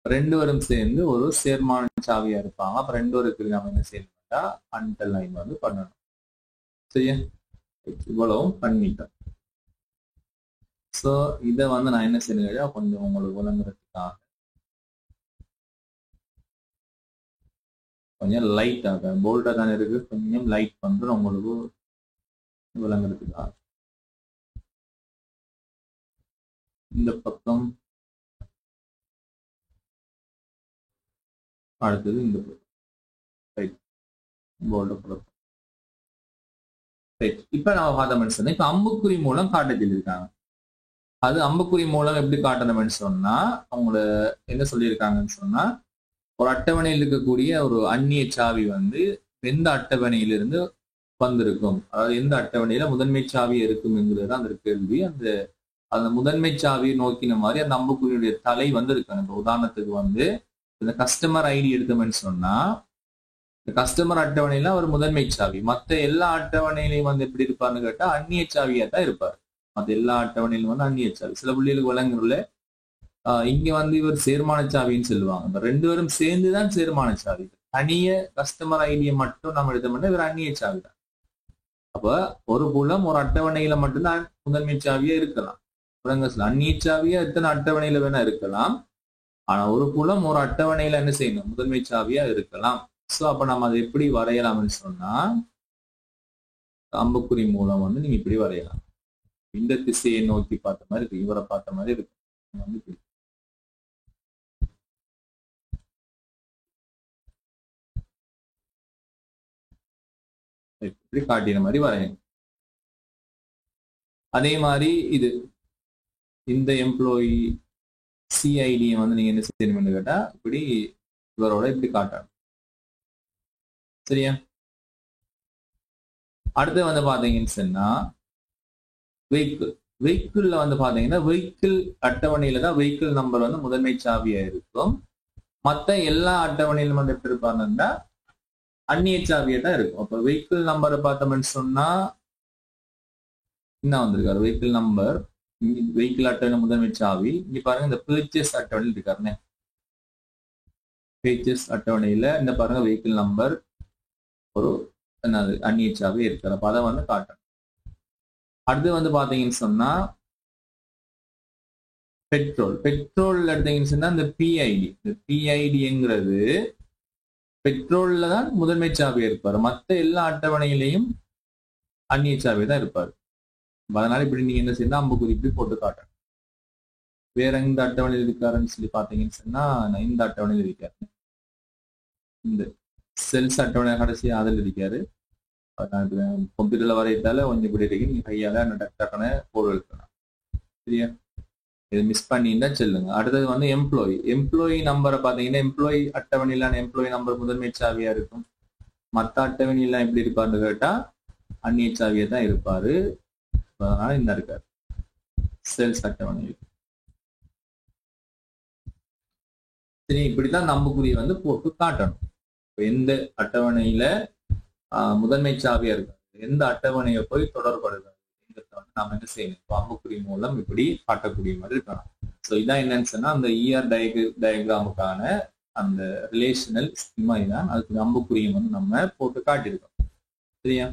ரெண்டு பேரும் சேர்ந்து ஒரு சேர்மான சாவியா இருப்பாங்க. அப்ப ரெண்டு பேருக்கு நம்ம என்ன செய்யணும்னா அண்டர்லைன் வந்து பண்ணணும். சரியா, இவ்வளவும் பண்ணிட்டோம். சோ இதை வந்து நான் என்ன செய்யணும், கொஞ்சம் உங்களுக்கு விளங்குறதுக்காக கொஞ்சம் லைட் ஆக போல்டா தானே இருக்கு, கொஞ்சம் லைட் பண்றோம் உங்களுக்கு விளங்குறதுக்காக. இந்த பக்கம் அடுத்தது இந்த பக்கம் ரைட் போல்ட பக்கம் ரைட். இப்ப நம்ம பார்த்தோம்னு சொன்னா இப்ப அம்புக்குறி மூலம் காட்ட சொல்லியிருக்காங்க. அது அம்புக்குறி மூலம் எப்படி காட்டணும்னு சொன்னா அவங்கள என்ன சொல்லியிருக்காங்கன்னு சொன்னா ஒரு அட்டவணையில் இருக்கக்கூடிய ஒரு அந்நிய சாவி வந்து எந்த அட்டவணையிலிருந்து வந்திருக்கும், அதாவது எந்த அட்டவணையில முதன்மை சாவி இருக்கும்ங்கிறது அந்த கேள்வி. அந்த அந்த முதன்மை சாவியை நோக்கின மாதிரி அந்த அம்புக்குறியுடைய தலை வந்து இருக்கணும். இப்போ உதாரணத்துக்கு வந்து இந்த கஸ்டமர் ஐடி எடுத்தோம்னு சொன்னா இந்த கஸ்டமர் அட்டவணையில ஒரு முதன்மை சாவி, மற்ற எல்லா அட்டவணையிலையும் வந்து எப்படி இருப்பாருன்னு கேட்டா அந்நிய சாவியா தான் இருப்பார். மற்ற எல்லா அட்டவணையிலும் வந்து அந்நிய சாவி. சில புள்ளிகளுக்கு விளங்குறதுல இங்க வந்து இவர் சேர்மான சாவின்னு சொல்லுவாங்க. இந்த ரெண்டு பேரும் சேர்ந்துதான் சேர்மான சாவி. தனிய கஸ்டமர் ஐடியை மட்டும் நம்ம எடுத்தோம்னா இவர் அந்நிய சாவி தான். அப்ப ஒரு புலம் ஒரு அட்டவணையில மட்டும்தான் முதன்மை சாவியா இருக்கலாம். அந்நிய சாவியா எத்தனை அட்டவணையில வேணா இருக்கலாம். ஆனா ஒரு புலம் ஒரு அட்டவணையில என்ன செய்யணும், முதன்மை சாவியா இருக்கலாம். சோ அப்ப நம்ம அதை எப்படி வரையலாம்னு சொன்னா அம்புக்குறி மூலம் வந்து நீங்க இப்படி வரையலாம். இந்த திசையை நோக்கி பார்த்த மாதிரி இருக்கு, இவரை பார்த்த மாதிரி இருக்கு. வந்து இப்படி காட்டின மாதிரி வரையணும். அதே மாதிரி இது இந்த எம்ப்ளாயி சிஐடியை வந்து நீங்க என்ன செய்யணும்னு கேட்டா இப்படி இவரோட இப்படி காட்டணும். சரியா, அடுத்து வந்து பாத்தீங்கன்னு சொன்னா வெஹிக்கிள்ல வந்து பாத்தீங்கன்னா வெஹிக்கிள் அட்டவணையில தான் வெஹிக்கிள் நம்பர் வந்து முதன்மை சாவியா இருக்கும். மற்ற எல்லா அட்டவணையிலும் வந்து எப்படி இருப்பாங்கன்னா அந்நிய சாவியா தான் இருக்கும். அப்ப வெஹிக்கிள் நம்பரை பார்த்தோம்னு சொன்னா என்ன வந்திருக்காரு, வெஹிக்கிள் நம்பர் வெஹிக்கிள் அட்டவணை முதன்மை சாவி. இங்க பாருங்க இந்த பர்ச்சேஸ் அட்டவணையில் இருக்காருன்னு, பர்ச்சேஸ் அட்டவணையில இந்த பாருங்க வெஹிக்கிள் நம்பர் ஒரு என்னது அந்நிய சாவி இருக்காரு. அப்ப அதை வந்து காட்டணும். அடுத்து வந்து பாத்தீங்கன்னு சொன்னா பெட்ரோல் எடுத்தீங்கன்னு சொன்னா இந்த பிஐடி, இந்த பிஐடிங்கிறது பெட்ரோல்ல தான் முதன்மை சாவியா இருப்பாரு. மற்ற எல்லா அட்டவணையிலையும் அந்நிய சாவி தான் இருப்பாரு. அதனால இப்படி நீங்க என்ன செய்யணும், அம்புக்குறி இப்படி போட்டு காட்டணும். வேற எந்த அட்டவணையில் இருக்காருன்னு சொல்லி பாத்தீங்கன்னு சொன்னா நான் இந்த அட்டவணையில் இருக்காரு, இந்த செல்ஸ் அட்டவணை கடைசி அதில் இருக்காரு. கம்ப்யூட்டர்ல வரையத்தால கொஞ்சம் இப்படி இருக்கு, நீங்க கையால டக்குன்னு போர்டு எடுக்கணும். சரியா, இது மிஸ் பண்ணியிருந்தா சொல்லுங்க. அடுத்தது வந்து எம்ப்ளாயி நம்பரை பாத்தீங்கன்னா எம்ப்ளாயி அட்டவணையில எம்ப்ளாயி நம்பர் முதன்மை சாவியா இருக்கும். மற்ற அட்டவணையெல்லாம் எப்படி இருப்பாருன்னு கேட்டா அந்நிய சாவியா தான் இருப்பாரு. அதனால இந்த இருக்காரு சேல்ஸ் அட்டவணையில். சரி, இப்படித்தான் நம்புக்குறியை வந்து போட்டு காட்டணும். எந்த அட்டவணையில முதன்மை சாவியா இருக்காது, எந்த அட்டவணையை போய் தொடர்படுது நாம என்ன செய்யணும், அம்புக்குறி மூலம் இப்படி காட்டக்கூடிய மாதிரி இருக்கணும். ஸோ இதான் என்னன்னு சொன்னா அந்த ER டயக்ராமுக்கான அந்த ரிலேஷனல் ஸ்கீமா இதான். அதுக்கு அம்புக்குறியை வந்து நம்ம போட்டு காட்டியிருக்கோம். சரியா?